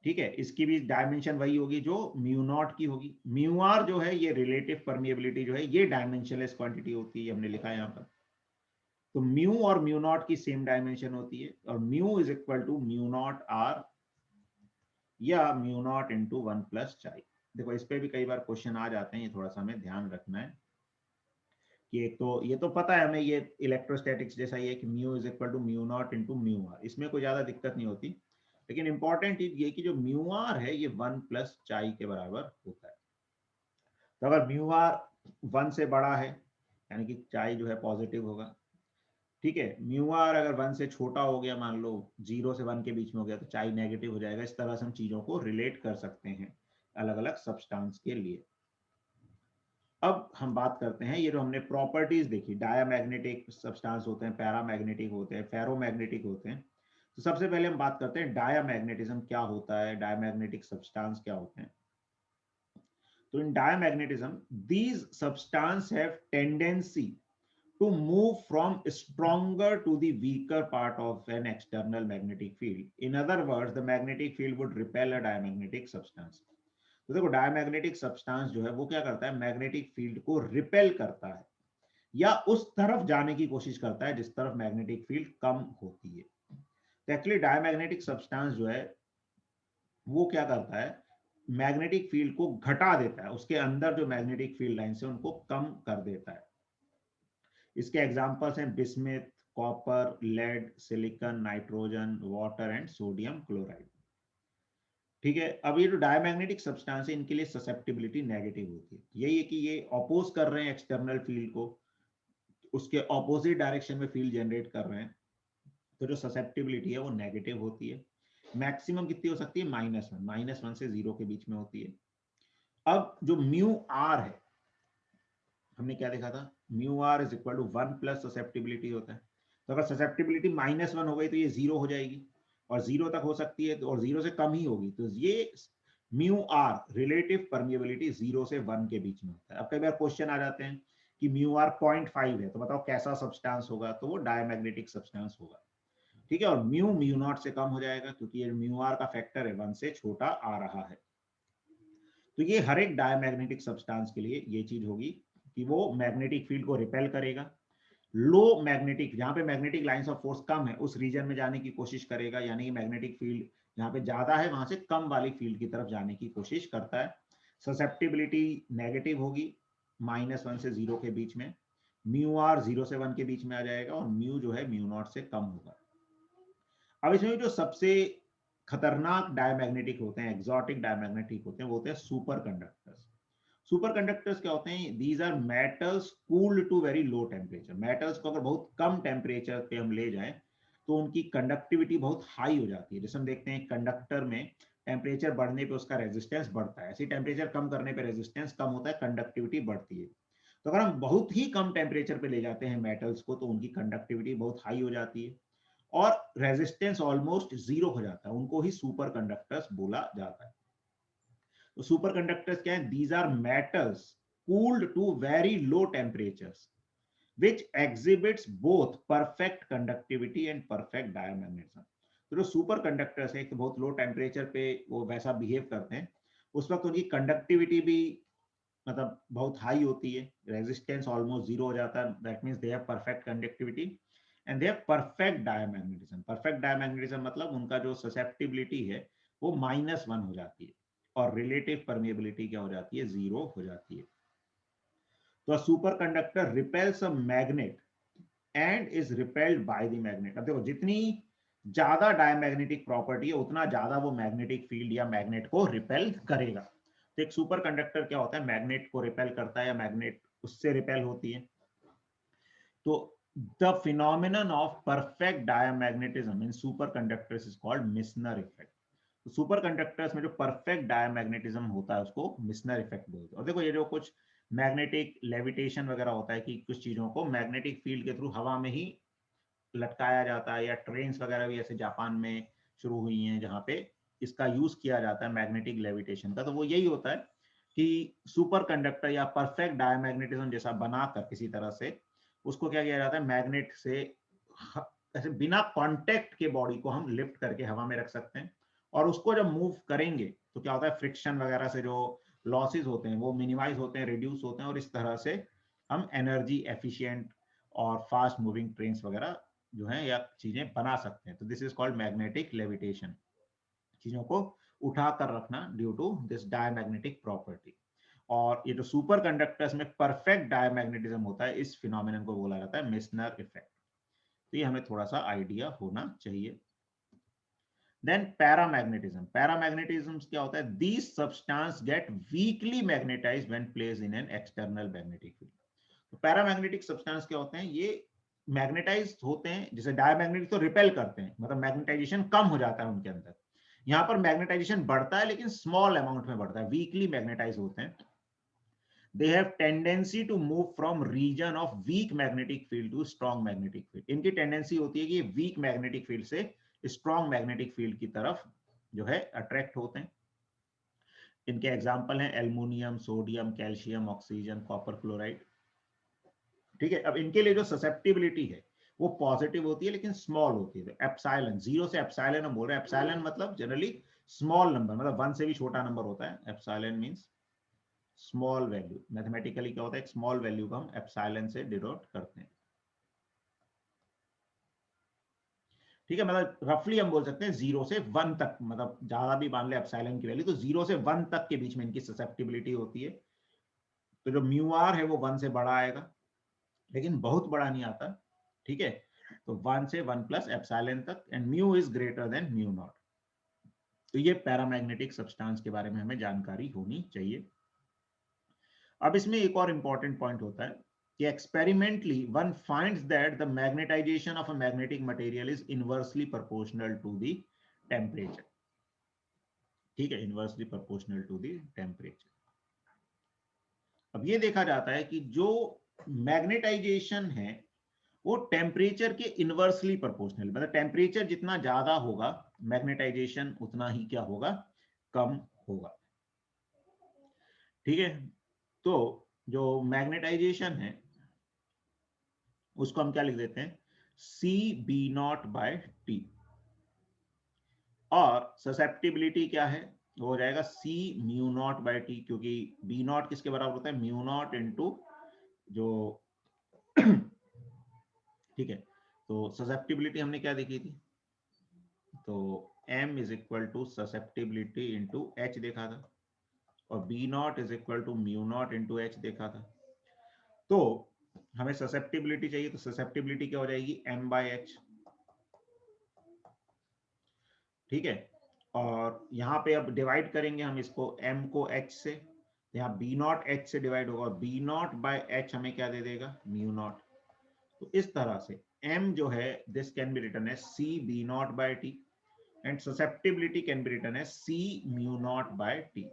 ठीक है। इसकी भी डायमेंशन वही होगी जो म्यू नॉट की होगी। म्यू आर जो है ये रिलेटिव परमिएबिलिटी जो है ये डायमेंशनलेस क्वांटिटी होती है, हमने लिखा है यहाँ पर। तो म्यू और म्यू नॉट की सेम डायमेंशन होती है, और mu is equal to mu naught R या mu naught into 1 plus chi. देखो इस पे भी कई बार क्वेश्चन आ जाते हैं, ये थोड़ा सा हमें ध्यान रखना है कि एक तो ये तो पता है हमें, ये इलेक्ट्रोस्टैटिक्स जैसा ही है कि mu is equal to mu naught into mu R, इसमें कोई ज्यादा दिक्कत नहीं होती। लेकिन इंपॉर्टेंट ये कि जो म्यू आर है ये 1 प्लस चाई के बराबर होता है। तो अगर म्यू आर 1 से बड़ा है यानी कि चाई जो है पॉजिटिव होगा। ठीक है। म्यू आर अगर 1 से छोटा हो गया, मान लो 0 से 1 के बीच में हो गया, तो चाई नेगेटिव हो जाएगा। इस तरह से हम चीजों को रिलेट कर सकते हैं अलग अलग सब्सटेंस के लिए। अब हम बात करते हैं, ये जो हमने प्रॉपर्टीज देखी, डायामैग्नेटिक सब्सटेंस होते हैं, पैरामैग्नेटिक होते हैं, फेरोमैग्नेटिक होते हैं। तो सबसे पहले हम बात करते हैं डायामैग्नेटिज्म क्या होता है, डायामैग्नेटिक सब्सटेंस क्या होते हैं। तो in diamagnetism these substances have tendency to move from stronger to the weaker part of an external magnetic field. In other words, the magnetic field would repel a diamagnetic substance. तो देखो diamagnetic substance जो है वो क्या करता है, magnetic field को repel करता है या उस तरफ जाने की कोशिश करता है जिस तरफ मैग्नेटिक फील्ड कम होती है। तो एक्चुअली डायमैग्नेटिक सब्सटेंस जो है वो क्या करता है, मैग्नेटिक फील्ड को घटा देता है, उसके अंदर जो मैग्नेटिक फील्ड लाइंस है उनको कम कर देता है। इसके एग्जांपल्स हैं bismuth, copper, lead, silicon, nitrogen, water and sodium chloride. ठीक है, अब ये जो डायमैग्नेटिक सब्सटेंस है इनके लिए ससेप्टिबिलिटी नेगेटिव होती है। यही है कि ये अपोज कर रहे हैं एक्सटर्नल फील्ड को, उसके ऑपोजिट डायरेक्शन में फील्ड जनरेट कर रहे हैं, तो जो ससेप्टिबिलिटी है वो नेगेटिव होती है। मैक्सिमम कितनी हो सकती है, -1, -1 से 0 के बीच में होती है। अब जो म्यू आर है, हमने क्या देखा था, mu are is equal to 1 plus susceptibility होता है। तो अगर ससेप्टिबिलिटी -1 हो गई तो ये 0 हो जाएगी, और 0 तक हो सकती है और 0 से कम ही होगी, तो ये म्यू आर रिलेटिव परमिएबिलिटी 0 से 1 के बीच में होता है। अब कई बार क्वेश्चन आ जाते हैं कि म्यू आर 0.5 है, तो बताओ कैसा सब्सटेंस होगा, तो वो डायमैग्नेटिक सब्सटेंस होगा। ठीक है, और म्यू म्यू नॉट से कम हो जाएगा क्योंकि ये म्यू आर का फैक्टर है 1 से छोटा आ रहा है। तो ये हर एक डायमैग्नेटिक सब्सटेंस के लिए ये चीज होगी कि वो मैग्नेटिक फील्ड को रिपेल करेगा, लो मैग्नेटिक, जहां पे मैग्नेटिक लाइंस ऑफ फोर्स कम है उस रीजन में जाने की कोशिश करेगा, यानी कि मैग्नेटिक फील्ड जहां पे ज्यादा है वहां से कम वाली फील्ड की तरफ जाने की कोशिश करता है। ससेप्टिबिलिटी नेगेटिव होगी, -1 से 0 के बीच में, म्यू आर 0 से 1 के बीच में आ जाएगा, और म्यू जो है म्यू नॉट से कम होगा। अब इसमें जो सबसे खतरनाक डायमैग्नेटिक होते हैं, एक्सोटिक डायमैग्नेटिक होते हैं, वो होते हैं सुपर कंडक्टर्स। सुपर कंडक्टर्स क्या होते हैं, these are metals cooled to very low temperature. Metals को अगर बहुत कम टेम्परेचर पे हम ले जाएं तो उनकी कंडक्टिविटी बहुत हाई हो जाती है। जैसे हम देखते हैं कंडक्टर में टेम्परेचर बढ़ने पे उसका रेजिस्टेंस बढ़ता है, ऐसे टेम्परेचर कम करने पे रेजिस्टेंस कम होता है, कंडक्टिविटी बढ़ती है। तो अगर हम बहुत ही कम टेम्परेचर पे ले जाते हैं मेटल्स को तो उनकी कंडक्टिविटी बहुत हाई हो जाती है और रेजिस्टेंस ऑलमोस्ट 0 हो जाता है, उनको ही सुपर कंडक्टर्स बोला जाता है। तो सुपर कंडक्टर्स क्या है, these are metals cooled to very low temperatures which exhibits both perfect conductivity and perfect diamagnetism। तो जो सुपर कंडक्टर्स है, एक तो बहुत लो टेम्परेचर पे वो वैसा बिहेव करते हैं, उस वक्त उनकी कंडक्टिविटी भी मतलब बहुत हाई होती है, रेजिस्टेंस ऑलमोस्ट 0 हो जाता है, that means they have perfect conductivity and they have perfect diamagnetism. Perfect diamagnetism मतलब उनका जो ससेप्टिबिलिटी है वो -1 हो जाती है और रिलेटिव परमिएबिलिटी क्या हो जाती है, 0 हो जाती है। तो super conductor repels a magnet and is repelled by the magnet. अब देखो जितनी ज्यादा डायमैग्नेटिक प्रॉपर्टी है उतना ज्यादा वो मैग्नेटिक फील्ड या मैग्नेट को रिपेल करेगा। तो एक सुपर कंडक्टर क्या होता है, मैग्नेट को रिपेल करता है या मैग्नेट उससे रिपेल होती है। तो the phenomenon of perfect diamagnetism in super conductors is called Meissner effect. तो सुपर कंडक्टर्स में जो परफेक्ट डायमैग्नेटिज्म होता है उसको मिसनर इफेक्ट बोलते हैं। और देखो ये जो कुछ मैग्नेटिक लेविटेशन वगैरह होता है कि कुछ चीजों को मैग्नेटिक फील्ड के थ्रू हवा में ही लटकाया जाता है, या ट्रेन्स वगैरह भी ऐसे जापान में शुरू हुई हैं जहाँ पे इसका यूज किया जाता है मैग्नेटिक लेविटेशन का। तो वो यही होता है कि सुपर कंडक्टर या परफेक्ट डायमैग्नेटिज्म जैसा बनाकर किसी तरह से उसको क्या किया जाता है, मैग्नेट से ऐसे बिना कांटेक्ट के बॉडी को हम लिफ्ट करके हवा में रख सकते हैं, और उसको जब मूव करेंगे तो क्या होता है, फ्रिक्शन वगैरह से जो लॉसेस होते हैं वो मिनिमाइज होते हैं, रिड्यूस होते हैं, और इस तरह से हम एनर्जी एफिशिएंट और फास्ट मूविंग ट्रेन्स वगैरह जो है या चीजें बना सकते हैं। तो this is called magnetic levitation, चीजों को उठा कर रखना due to this diamagnetic property. और ये जो सुपर कंडक्टर्स में परफेक्ट डायमैग्नेटिज्म होता है, इस फिनोमिनन को बोला जाता है मिसनर इफेक्ट। तो ये हमें थोड़ा सा आइडिया होना चाहिए। Then paramagnetism. पैरामैग्नेटिज्म क्या होता है, these substance get weekly magnetised when placed in an external magnetic field. तो पैरामैग्नेटिक सब्सटेंस क्या होते हैं, ये मैग्नेटाइज होते हैं, जैसे डायमैग्नेटिक तो रिपेल करते हैं, मतलब मैग्नेटाइजेशन कम हो जाता है उनके अंदर। यहाँ पर मैग्नेटाइजेशन बढ़ता है लेकिन स्मॉल अमाउंट में बढ़ता है, वीकली मैग्नेटाइज होते हैं। they have tendency to move from region of weak magnetic field to strong magnetic field। इनकी टेंडेंसी होती है कि वीक मैग्नेटिक फील्ड से स्ट्रॉन्ग मैग्नेटिक फील्ड की तरफ जो है अट्रैक्ट होते हैं। इनके एग्जांपल हैं aluminium, sodium, calcium, oxygen, copper chloride. ठीक है, अब इनके लिए जो ससेप्टिबिलिटी है वो पॉजिटिव होती है लेकिन स्मॉल होती है। एप्सिलॉन, 0 से एप्सिलॉन हम बोल रहे हैं, एप्सिलॉन मतलब जनरली स्मॉल नंबर मतलब 1 से भी छोटा नंबर होता है, epsilon means small value. Mathematically क्या होता है, एक स्मॉल वैल्यू को हम एप्सिलॉन से डिनोट करते हैं। ठीक है, मतलब रफली हम बोल सकते हैं 0 से 1 तक, मतलब ज्यादा भी मान ले एप्सिलॉन की वैल्यू तो 0 से 1 तक के बीच में इनकी ससेप्टिबिलिटी होती है। तो जो म्यू आर है वो 1 से बड़ा आएगा, लेकिन बहुत बड़ा नहीं आता। ठीक है, तो 1 से 1 प्लस एप्सिलॉन तक, and mu is greater then mu naught. तो ये पैरामैग्नेटिक सब्सटेंस के बारे में हमें जानकारी होनी चाहिए। अब इसमें एक और इंपॉर्टेंट पॉइंट होता है कि experimentally one finds that the magnetization of a magnetic material is inversely proportional to the temperature. ठीक है, inversely proportional to the temperature. अब ये देखा जाता है कि जो मैग्नेटाइजेशन है वो टेम्परेचर के इनवर्सली प्रोपोर्शनल, मतलब टेम्परेचर जितना ज्यादा होगा मैग्नेटाइजेशन उतना ही क्या होगा, कम होगा। ठीक है, तो जो मैग्नेटाइजेशन है उसको हम क्या लिख देते हैं, C B naught by T, और ससेप्टिबिलिटी क्या है, वो हो जाएगा C mu naught by T, क्योंकि बी नॉट किसके बराबर होता है, म्यू नॉट इंटू जो ठीक है, तो ससेप्टिबिलिटी हमने क्या देखी थी, तो m is equal to susceptibility into H देखा था, और B naught is equal to mu naught into H देखा था। तो हमें ससेप्टिबिलिटी चाहिए, तो ससेप्टिबिलिटी क्या हो जाएगी, m बाय एच। ठीक है, और यहाँ पे अब डिवाइड करेंगे हम इसको, m को h से, यहाँ b नॉट h से डिवाइड होगा, और b नॉट बाय h हमें क्या दे देगा, म्यू नॉट। तो इस तरह से m जो है this can be written as c b naught by t, and susceptibility can be written as c mu naught by t।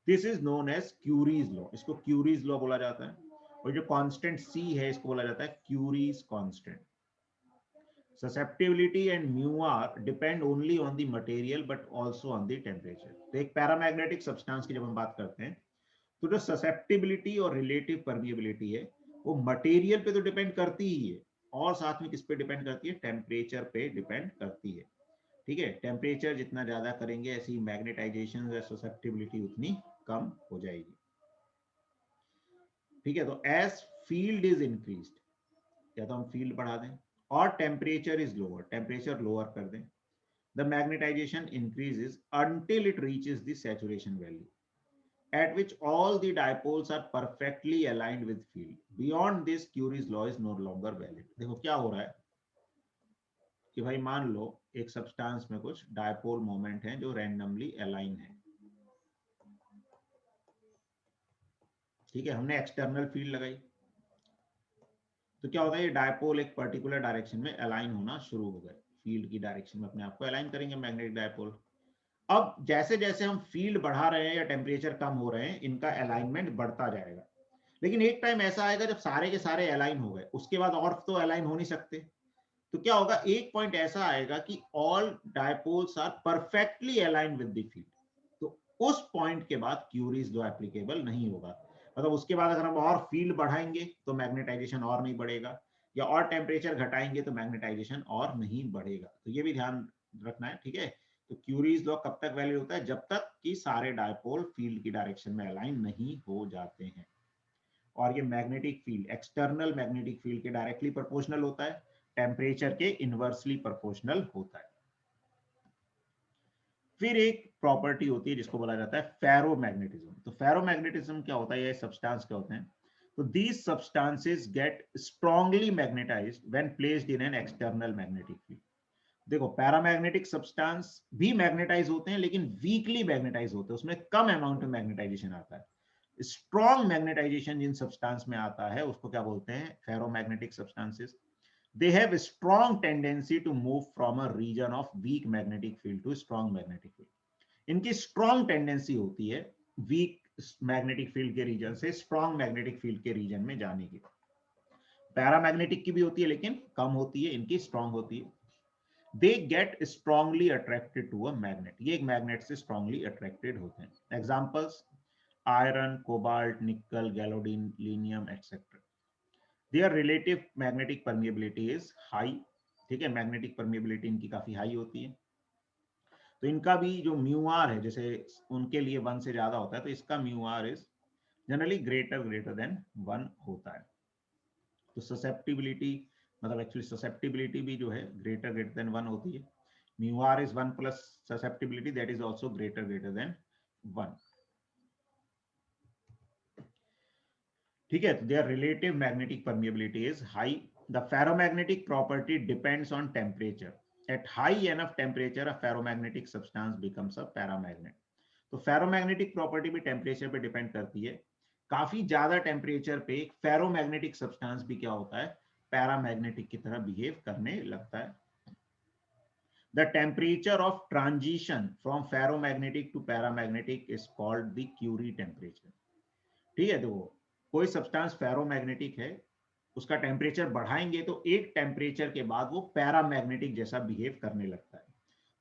This is known as Curie's law, इसको क्यूरीज लॉ बोला जाता है। और जो कांस्टेंट c है इसको बोला जाता है Curie's constant. susceptibility and mu r depend only on the material but also on the temperature। तो एक पैरामैग्नेटिक सब्सटेंस की जब हम बात करते हैं तो जो ससेप्टिबिलिटी और रिलेटिव परमिएबिलिटी है वो मटेरियल पे तो डिपेंड करती ही है, और साथ में किस पे डिपेंड करती है, टेम्परेचर पे डिपेंड करती है। ठीक है, टेम्परेचर जितना ज्यादा करेंगे ऐसी मैग्नेटाइजेशन या ससेप्टिबिलिटी उतनी कम हो जाएगी। ठीक है, तो एज फील्ड इज इंक्रीज्ड, या तो हम फील्ड बढ़ा दें, और temperature is lower, temperature lower कर दें, the magnetization increases until it reaches the saturation value, at which all the dipoles are perfectly aligned with field. Beyond this, Curie's law is no longer valid। देखो क्या हो रहा है कि भाई मान लो एक सब्सटेंस में कुछ डायपोल मोमेंट है जो रैंडमली अलाइन है। ठीक है, हमने एक्सटर्नल फील्ड लगाई, तो क्या होता है, ये डायपोल एक पर्टिकुलर डायरेक्शन में अलाइन होना शुरू हो गए, फील्ड की डायरेक्शन में अपने आप को अलाइन करेंगे मैग्नेटिक डायपोल। अब जैसे जैसे हम फील्ड बढ़ा रहे हैं या टेम्परेचर कम हो रहे हैं, इनका अलाइनमेंट बढ़ता जाएगा। लेकिन एक टाइम ऐसा आएगा जब सारे के सारे अलाइन हो गए, उसके बाद और तो अलाइन हो नहीं सकते। तो क्या होगा, एक पॉइंट ऐसा आएगा कि all dipoles are perfectly aligned with the field. तो उस पॉइंट के बाद क्यूरीज लॉ एप्लीकेबल नहीं होगा, मतलब उसके बाद अगर हम और फील्ड बढ़ाएंगे तो मैग्नेटाइजेशन और नहीं बढ़ेगा, या और टेम्परेचर घटाएंगे तो मैग्नेटाइजेशन और नहीं बढ़ेगा। तो ये भी ध्यान रखना है। ठीक है, तो क्यूरीज लॉ कब तक वैलिड होता है, जब तक कि सारे डायपोल फील्ड की डायरेक्शन में अलाइन नहीं हो जाते हैं। और ये magnetic field external magnetic field के डायरेक्टली प्रोपोर्शनल होता है, टेम्परेचर के इनवर्सली प्रोपोर्शनल होता है। फिर एक प्रॉपर्टी होती है जिसको बोला जाता है फेरोमैग्नेटिज्म। तो फेरोमैग्नेटिज्म क्या होता है, ये सब्सटेंस क्या होते हैं, तो these substances get strongly magnetized when placed in an external magnetic field। देखो पैरामैग्नेटिक सब्सटेंस भी मैग्नेटाइज होते हैं लेकिन वीकली मैग्नेटाइज होते हैं, उसमें कम अमाउंट में मैग्नेटाइजेशन आता है। स्ट्रॉन्ग मैग्नेटाइजेशन जिन सब्सटेंस में आता है उसको क्या बोलते हैं, ferromagnetic substances. They have a strong tendency to move from a region of weak magnetic field to strong magnetic field। इनकी स्ट्रॉन्ग टेंडेंसी होती है वीक मैग्नेटिक फील्ड के रीजन से स्ट्रॉन्ग मैग्नेटिक फील्ड के रीजन में जाने की। पैरामैग्नेटिक की भी होती है लेकिन कम होती है, इनकी स्ट्रॉन्ग होती है। They get strongly attracted to a magnet, ये एक मैग्नेट से स्ट्रांगली अट्रैक्टेड होते हैं। Examples iron, cobalt, nickel, gadolinium etcetera. Their relative magnetic permeability is high. ठीक है, मैग्नेटिक परमिएबिलिटी इनकी काफी हाई होती है। तो इनका भी जो म्यू आर है, जैसे उनके लिए 1 से ज्यादा होता है, तो इसका mu are is generally greater than 1 होता है। तो ससेप्टिबिलिटी मतलब एक्चुअली ससेप्टिबिलिटी भी जो है ग्रेटर देन 1 होती है। Mu are is 1 plus susceptibility, that is also greater than 1। ठीक है, तो their relative magnetic permeability is high. The ferromagnetic property depends on temperature. At high enough temperature a ferromagnetic substance becomes a paramagnet. तो ferromagnetic property भी temperature पे depend करती है। काफी ज्यादा टेम्परेचर पे फेरोमैग्नेटिक सब्सटेंस भी क्या होता है, पैरामैग्नेटिक की तरह बिहेव करने लगता है। The temperature of transition from ferromagnetic to paramagnetic is called the Curie temperature। ठीक है, तो कोई सब्सटेंस फेरोमैग्नेटिक है, उसका टेम्परेचर बढ़ाएंगे तो एक टेम्परेचर के बाद वो पैरामैग्नेटिक जैसा बिहेव करने लगता है।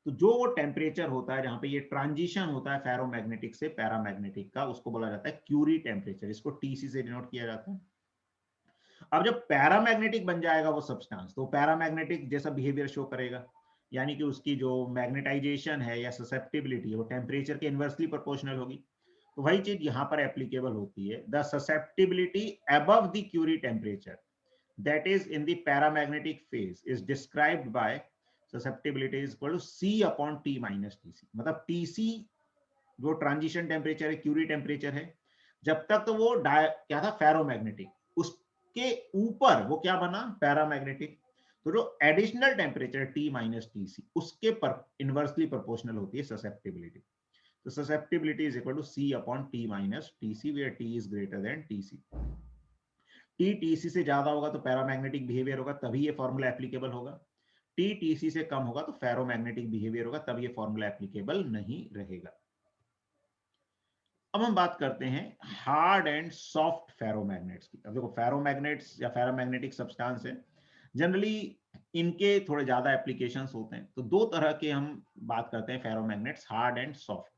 तो जो वो टेम्परेचर होता है जहां पे ये ट्रांजिशन होता है फेरोमैग्नेटिक से पैरामैग्नेटिक का, उसको बोला जाता है क्यूरी टेम्परेचर। इसको टीसी से डिनोट किया जाता है। अब जब पैरामैग्नेटिक बन जाएगा वो सब्सटेंस, तो पैरामैग्नेटिक जैसा बिहेवियर शो करेगा, यानी कि उसकी जो मैग्नेटाइजेशन है या ससेप्टिबिलिटी है वो टेम्परेचर के इनवर्सली प्रोपोर्शनल होगी। तो वही चीज यहां पर एप्लीकेबल होती है। The susceptibility above the Curie temperature that is in the paramagnetic phase is described by susceptibility is equal to C upon T minus TC। मतलब TC जो ट्रांजिशन टेम्परेचर है, क्यूरी टेम्परेचर है, जब तक तो वो क्या था फेरोमैग्नेटिक, उसके ऊपर वो क्या बना पैरामैग्नेटिक। तो जो additional temperature T minus TC उसके पर इनवर्सली प्रोपोर्शनल होती है ससेप्टिबिलिटी। तो susceptibility is equal to C upon T minus TC where T is greater than TC। T TC से ज्यादा होगा तो पैरामैग्नेटिक बिहेवियर होगा, तभी ये फॉर्मूला एप्लीकेबल होगा। टी टीसी से कम होगा तो फेरोमैग्नेटिक बिहेवियर होगा, तब ये फॉर्मूला एप्लीकेबल नहीं रहेगा। अब हम बात करते हैं हार्ड एंड सॉफ्ट फेरोमैग्नेट्स की। अब देखो फेरोमैग्नेट्स या फेरोमैग्नेटिक सब्सटेंस है, जनरली इनके थोड़े ज्यादा एप्लीकेशंस होते हैं। तो दो तरह के हम बात करते हैं फेरोमैग्नेट्स, हार्ड एंड सॉफ्ट।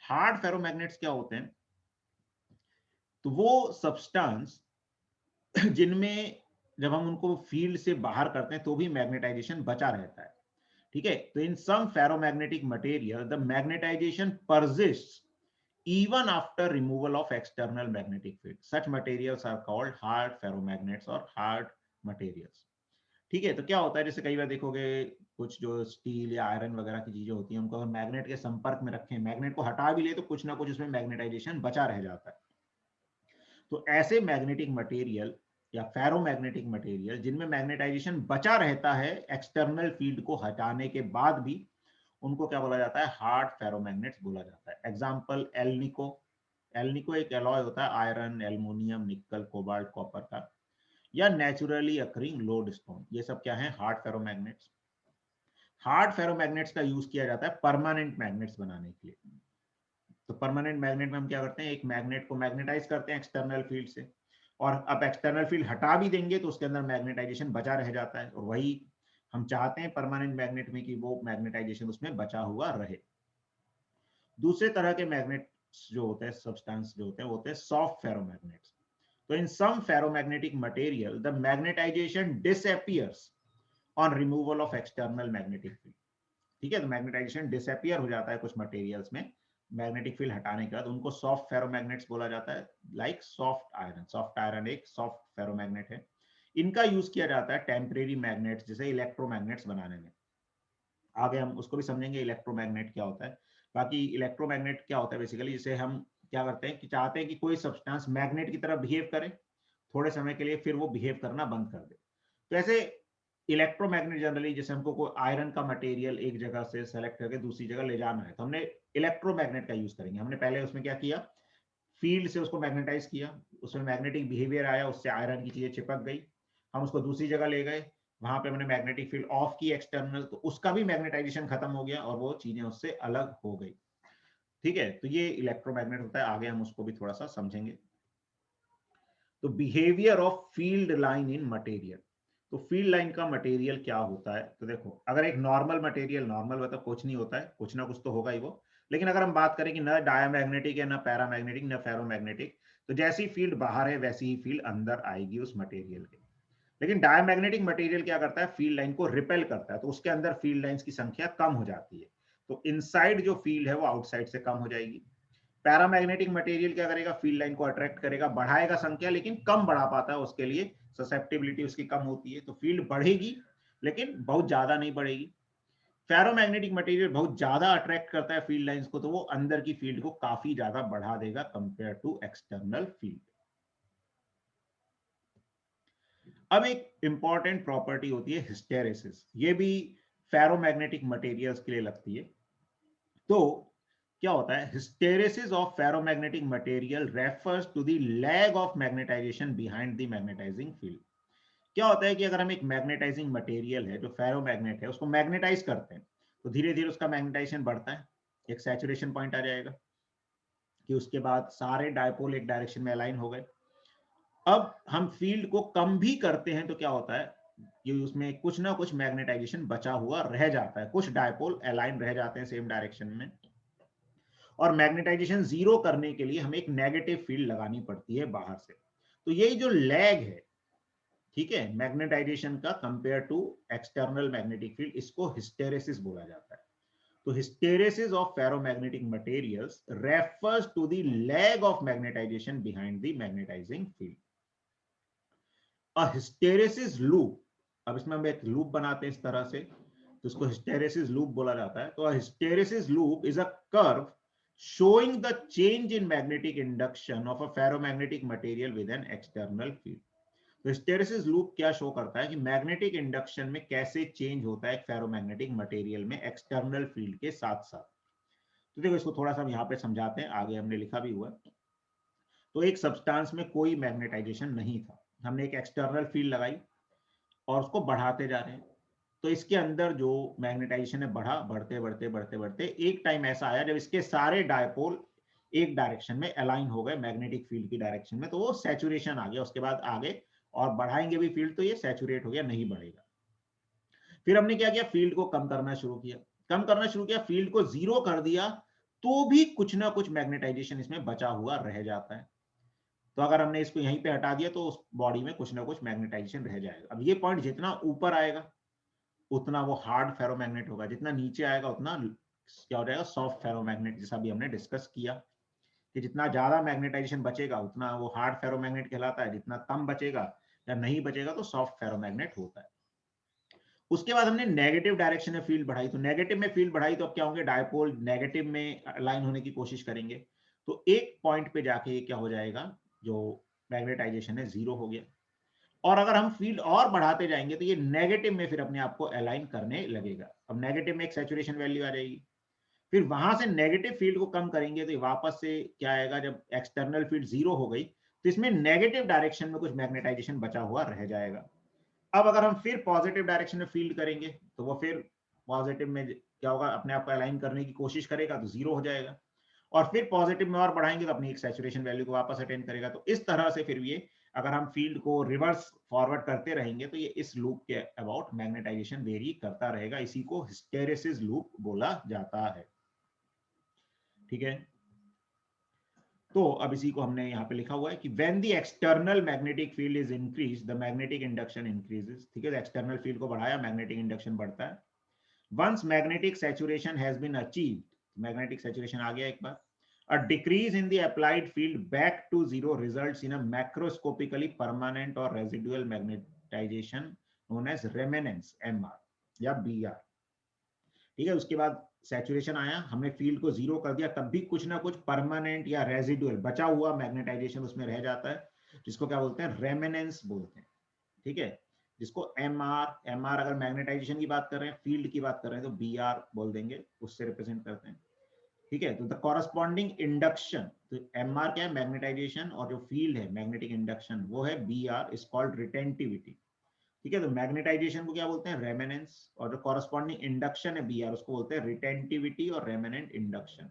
हार्ड फेरोमैग्नेट्स क्या होते हैं, तो वो सब्सटेंस जिनमें जब हम उनको फील्ड से बाहर करते हैं तो भी मैग्नेटाइजेशन बचा रहता है। ठीक है, तो in some ferromagnetic material the magnetisation persists even after removal of external magnetic field। such materials are called hard ferromagnets or hard materials। ठीक है, तो क्या होता है, जैसे कई बार देखोगे कुछ जो स्टील या आयरन वगैरह की चीजें होती हैं, उनको अगर मैग्नेट के संपर्क में रखें, मैग्नेट को हटा भी ले तो कुछ ना कुछ उसमें मैग्नेटाइजेशन बचा रह जाता है। तो ऐसे मैग्नेटिक मटेरियल या फेरोमैग्नेटिक मटेरियल जिनमें मैग्नेटाइजेशन बचा रहता है एक्सटर्नल फील्ड को हटाने के बाद भी, उनको क्या बोला जाता है, हार्ड फेरोमैग्नेट्स बोला जाता है। Example alnico. एल्निको एक एलॉय होता है आयरन, एल्युमिनियम, निकल, कोबाल्ट, कॉपर का, या नेचुरली अकरिंग लोडस्टोन। ये सब क्या है, हार्ड फेरोमैग्नेट्स। हार्ड फेरोमैग्नेट्स का यूज किया जाता है परमानेंट मैग्नेट्स बनाने के लिए। तो परमानेंट मैग्नेट में हम क्या करते हैं, एक मैग्नेट को मैग्नेटाइज करते हैं एक्सटर्नल फील्ड से, और अब एक्सटर्नल फील्ड हटा भी देंगे तो उसके अंदर मैग्नेटाइजेशन बचा रह जाता है, और वही हम चाहते हैं परमानेंट मैग्नेट में कि वो मैग्नेटाइजेशन उसमें बचा हुआ रहे। दूसरे तरह के मैग्नेट्स जो होते हैं, सब्सटेंस जो होते हैं, वो होते हैं सॉफ्ट फेरोमैग्नेट्स। तो in some ferromagnetic material the magnetisation disappears on removal of external magnetic field. ठीक है, तो मैग्नेटाइजेशन डिसअपीयर हो जाता है कुछ मटेरियल्स में मैग्नेटिक फील्ड हटाने के बाद, उनको सॉफ्ट फेरोमैग्नेट्स बोला जाता है। Like soft iron. Soft iron एक सॉफ्ट फेरोमैग्नेट है। इनका यूज किया जाता है टेम्परेरी मैग्नेट्स जैसे इलेक्ट्रोमैग्नेट्स बनाने में। आगे हम उसको भी समझेंगे इलेक्ट्रोमैग्नेट क्या होता है। बाकी इलेक्ट्रोमैग्नेट क्या होता है बेसिकली, जैसे हम क्या करते हैं कि चाहते हैं कि कोई सब्सटेंस मैग्नेट की तरह बिहेव करे थोड़े समय के लिए, फिर वो बिहेव करना बंद कर दे। तो ऐसे इलेक्ट्रोमैग्नेट जनरली, जैसे हमको कोई आयरन का मटेरियल एक जगह से सेलेक्ट करके दूसरी जगह ले जाना है, तो हमने इलेक्ट्रोमैग्नेट का यूज करेंगे। हमने पहले उसमें क्या किया, फील्ड से उसको मैग्नेटाइज किया, उसमें मैग्नेटिक बिहेवियर आया, उससे आयरन की चीजें चिपक गई, हम उसको दूसरी जगह ले गए, वहां पे हमने मैग्नेटिक फील्ड ऑफ की एक्सटर्नल, तो उसका भी मैग्नेटाइजेशन खत्म हो गया और वो चीजें उससे अलग हो गई। ठीक है, तो ये इलेक्ट्रोमैग्नेट होता है। आगे हम उसको भी थोड़ा सा समझेंगे। तो behaviour of field line in material. तो फील्ड लाइन का मटेरियल क्या होता है, तो देखो अगर एक नॉर्मल मटेरियल, नॉर्मल मतलब कुछ नहीं होता है, कुछ ना कुछ तो होगा ही वो, लेकिन अगर हम बात करें कि ना डायमैग्नेटिक है, ना पैरामैग्नेटिक, ना फेरोमैग्नेटिक, तो जैसी फील्ड बाहर है वैसी ही फील्ड अंदर आएगी उस मटेरियल के। लेकिन डायमैग्नेटिक मटेरियल क्या करता है, फील्ड लाइन को रिपेल करता है, तो उसके अंदर फील्ड लाइंस की संख्या कम हो जाती है। तो इनसाइड जो फील्ड है वो आउटसाइड से कम हो जाएगी। पैरामैग्नेटिक मटेरियल क्या करेगा, फील्ड लाइन को अट्रैक्ट करेगा, बढ़ाएगा संख्या लेकिन कम बढ़ा पाता है, उसके लिए ससेप्टिबिलिटी उसकी कम होती है, तो फील्ड बढ़ेगी लेकिन बहुत ज्यादा नहीं बढ़ेगी। फेरोमैग्नेटिक मटेरियल बहुत ज्यादा अट्रैक्ट करता है फील्ड लाइंस को, तो वो अंदर की फील्ड को काफी ज्यादा बढ़ा देगा कंपेयर टू एक्सटर्नल फील्ड। अब एक इंपॉर्टेंट प्रॉपर्टी होती है हिस्टेरेसिस, ये भी फेरोमैग्नेटिक मटेरियल्स के लिए लगती है। तो क्या होता है, hysteresis of ferromagnetic material refers to the lag of magnetisation behind the magnetising field. क्या होता है कि अगर हम एक मैग्नेटाइजिंग मटेरियल है जो फेरोमैग्नेट है उसको मैग्नेटाइज करते हैं, तो धीरे धीरे उसका मैग्नेटाइजेशन बढ़ता है, एक सैचुरेशन पॉइंट आ जाएगा कि उसके बाद सारे डायपोल एक डायरेक्शन में अलाइन हो गए। अब हम फील्ड को कम भी करते हैं तो क्या होता है कि उसमें कुछ ना कुछ मैग्नेटाइजेशन बचा हुआ रह जाता है, कुछ डायपोल अलाइन रह जाते हैं सेम डायरेक्शन में, और मैग्नेटाइजेशन जीरो करने के लिए हमें एक नेगेटिव फील्ड लगानी पड़ती है बाहर से। तो यही जो लैग है, ठीक है, मैग्नेटाइजेशन का compare to external magnetic field, इसको हिस्टेरेसिस बोला जाता है। तो hysteresis of ferromagnetic materials refers to the lag of magnetization behind the magnetizing field. A hysteresis loop, अब इसमें हम एक लूप बनाते हैं इस तरह से, तो इसको hysteresis loop बोला जाता है। तो a hysteresis loop is a curve showing the change in magnetic induction of a ferromagnetic material with an external field. तो हिस्टेरेसिस लूप क्या शो करता है कि मैग्नेटिक इंडक्शन में कैसे चेंज होता है फेरोमैग्नेटिक मटेरियल में एक्सटर्नल फील्ड के साथ साथ। तो देखो इसको थोड़ा सा हम यहाँ पे समझाते हैं, आगे हमने लिखा भी हुआ है। तो एक सब्सटेंस में कोई मैग्नेटाइजेशन नहीं था, हमने एक एक्सटर्नल फील्ड लगाई और उसको बढ़ाते जा रहे हैं, तो इसके अंदर जो मैग्नेटाइजेशन है बढ़ा, बढ़ते बढ़ते बढ़ते बढ़ते एक टाइम ऐसा आया जब इसके सारे डायपोल एक डायरेक्शन में अलाइन हो गए मैग्नेटिक फील्ड की डायरेक्शन में, तो वो सैचुरेशन आ गया। उसके बाद आगे और बढ़ाएंगे भी फील्ड तो ये सैचुरेट हो गया, नहीं बढ़ेगा। फिर हमने क्या किया, फील्ड को कम करना शुरू किया, कम करना शुरू किया, फील्ड को जीरो कर दिया, तो भी कुछ ना कुछ मैग्नेटाइजेशन इसमें बचा हुआ रह जाता है। तो अगर हमने इसको यहीं पे हटा दिया तो उस बॉडी में कुछ ना कुछ मैग्नेटाइजेशन रह जाएगा। अब ये पॉइंट जितना ऊपर आएगा उतना वो हार्ड फेरोमैग्नेट होगा, जितना नीचे आएगा उतना क्या हो जाएगा, सॉफ्ट फेरोमैग्नेट, जैसा भी हमने डिस्कस किया कि जितना ज्यादा मैग्नेटाइजेशन बचेगा उतना वो हार्ड फेरोमैग्नेट कहलाता है, जितना कम बचेगा या नहीं बचेगा तो सॉफ्ट फेरोमैग्नेट होता है। उसके बाद हमने नेगेटिव डायरेक्शन में फील्ड बढ़ाई, तो नेगेटिव में फील्ड बढ़ाई तो अब क्या होंगे, डायपोल नेगेटिव में अलाइन होने की कोशिश करेंगे, तो एक पॉइंट पे जाके क्या हो जाएगा, जो मैग्नेटाइजेशन है जीरो हो गया। और अगर हम फील्ड और बढ़ाते जाएंगे तो ये नेगेटिव में फिर अपने आप को अलाइन करने लगेगा। अब नेगेटिव में एक सैचुरेशन वैल्यू आ जाएगी, फिर वहां से नेगेटिव फील्ड को कम करेंगे तो वापस से क्या आएगा, जब एक्सटर्नल फील्ड जीरो हो गई तो इसमें नेगेटिव डायरेक्शन में कुछ मैग्नेटाइजेशन बचा हुआ रह जाएगा। अब अगर हम फिर पॉजिटिव डायरेक्शन में फील्ड करेंगे तो वो फिर पॉजिटिव में क्या होगा, अपने आप को अलाइन करने की कोशिश करेगा तो जीरो हो जाएगा, और फिर पॉजिटिव में और बढ़ाएंगे तो अपनी एक सैचुरेशन वैल्यू को वापस अटेन करेगा। तो इस तरह से फिर ये अगर हम फील्ड को रिवर्स फॉरवर्ड करते रहेंगे तो ये इस लूप के अबाउट मैग्नेटाइजेशन वेरी करता रहेगा, इसी को हिस्टेरेसिस लूप बोला जाता है। ठीक है, तो अब इसी को हमने यहाँ पे लिखा हुआ है कि when the external magnetic field is increased, the magnetic induction increases। ठीक है, एक्सटर्नल फील्ड को बढ़ाया, मैग्नेटिक इंडक्शन बढ़ता है। Once magnetic saturation has been achieved, magnetic saturation आ गया एक बार, a decrease in the applied field back to zero results in a macroscopically permanent or residual magnetization known as remanence, MR या BR। ठीक है, उसके बाद saturation आया, हमने field को जीरो कर दिया, तब भी कुछ ना कुछ परमानेंट या रेजिडुअल बचा हुआ मैग्नेटाइजेशन उसमें रह जाता है, जिसको क्या बोलते हैं, रेमिनेंस बोलते हैं। ठीक है, जिसको एमआर अगर मैग्नेटाइजेशन की बात कर रहे हैं, फील्ड की बात कर रहे हैं तो बीआर बोल देंगे, उससे रिप्रेजेंट करते हैं। ठीक है, तो द कॉरस्पॉन्डिंग इंडक्शन, तो एमआर क्या है, मैग्नेटाइजेशन, और जो फील्ड है मैग्नेटिक इंडक्शन वो है बीआर, इज कॉल्ड रिटेंटिविटी। ठीक है, तो मैग्नेटाइजेशन को क्या बोलते हैं, रेमेनेंस, और जो कॉरस्पॉन्डिंग इंडक्शन है बीआर उसको बोलते हैं रिटेंटिविटी और remanent induction.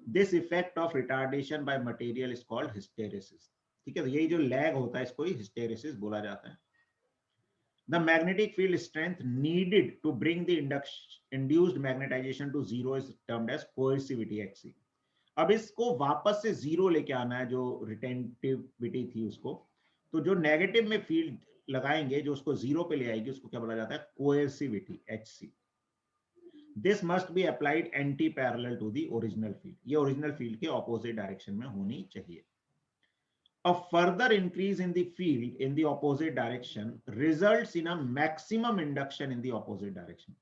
This effect of retardation by material is called hysteresis. ठीक है, तो यही जो लैग होता है इसको ही हिस्टेरेसिस बोला जाता है। The magnetic field strength needed to bring the induced magnetization to zero is termed as coercivity Xc। अब इसको वापस से जीरो लेके आना है, जो रिटेंटिविटी थी उसको, तो जो नेगेटिव में फील्ड लगाएंगे जो उसको जीरो पे ले आएगी उसको क्या बोला जाता है, coercivity, Hc। This must be applied anti parallel to the original field, ये ओरिजिनल फील्ड के ऑपोजिट डायरेक्शन में होनी चाहिए. A further increase in the field in the opposite direction results in a maximum induction in the opposite direction.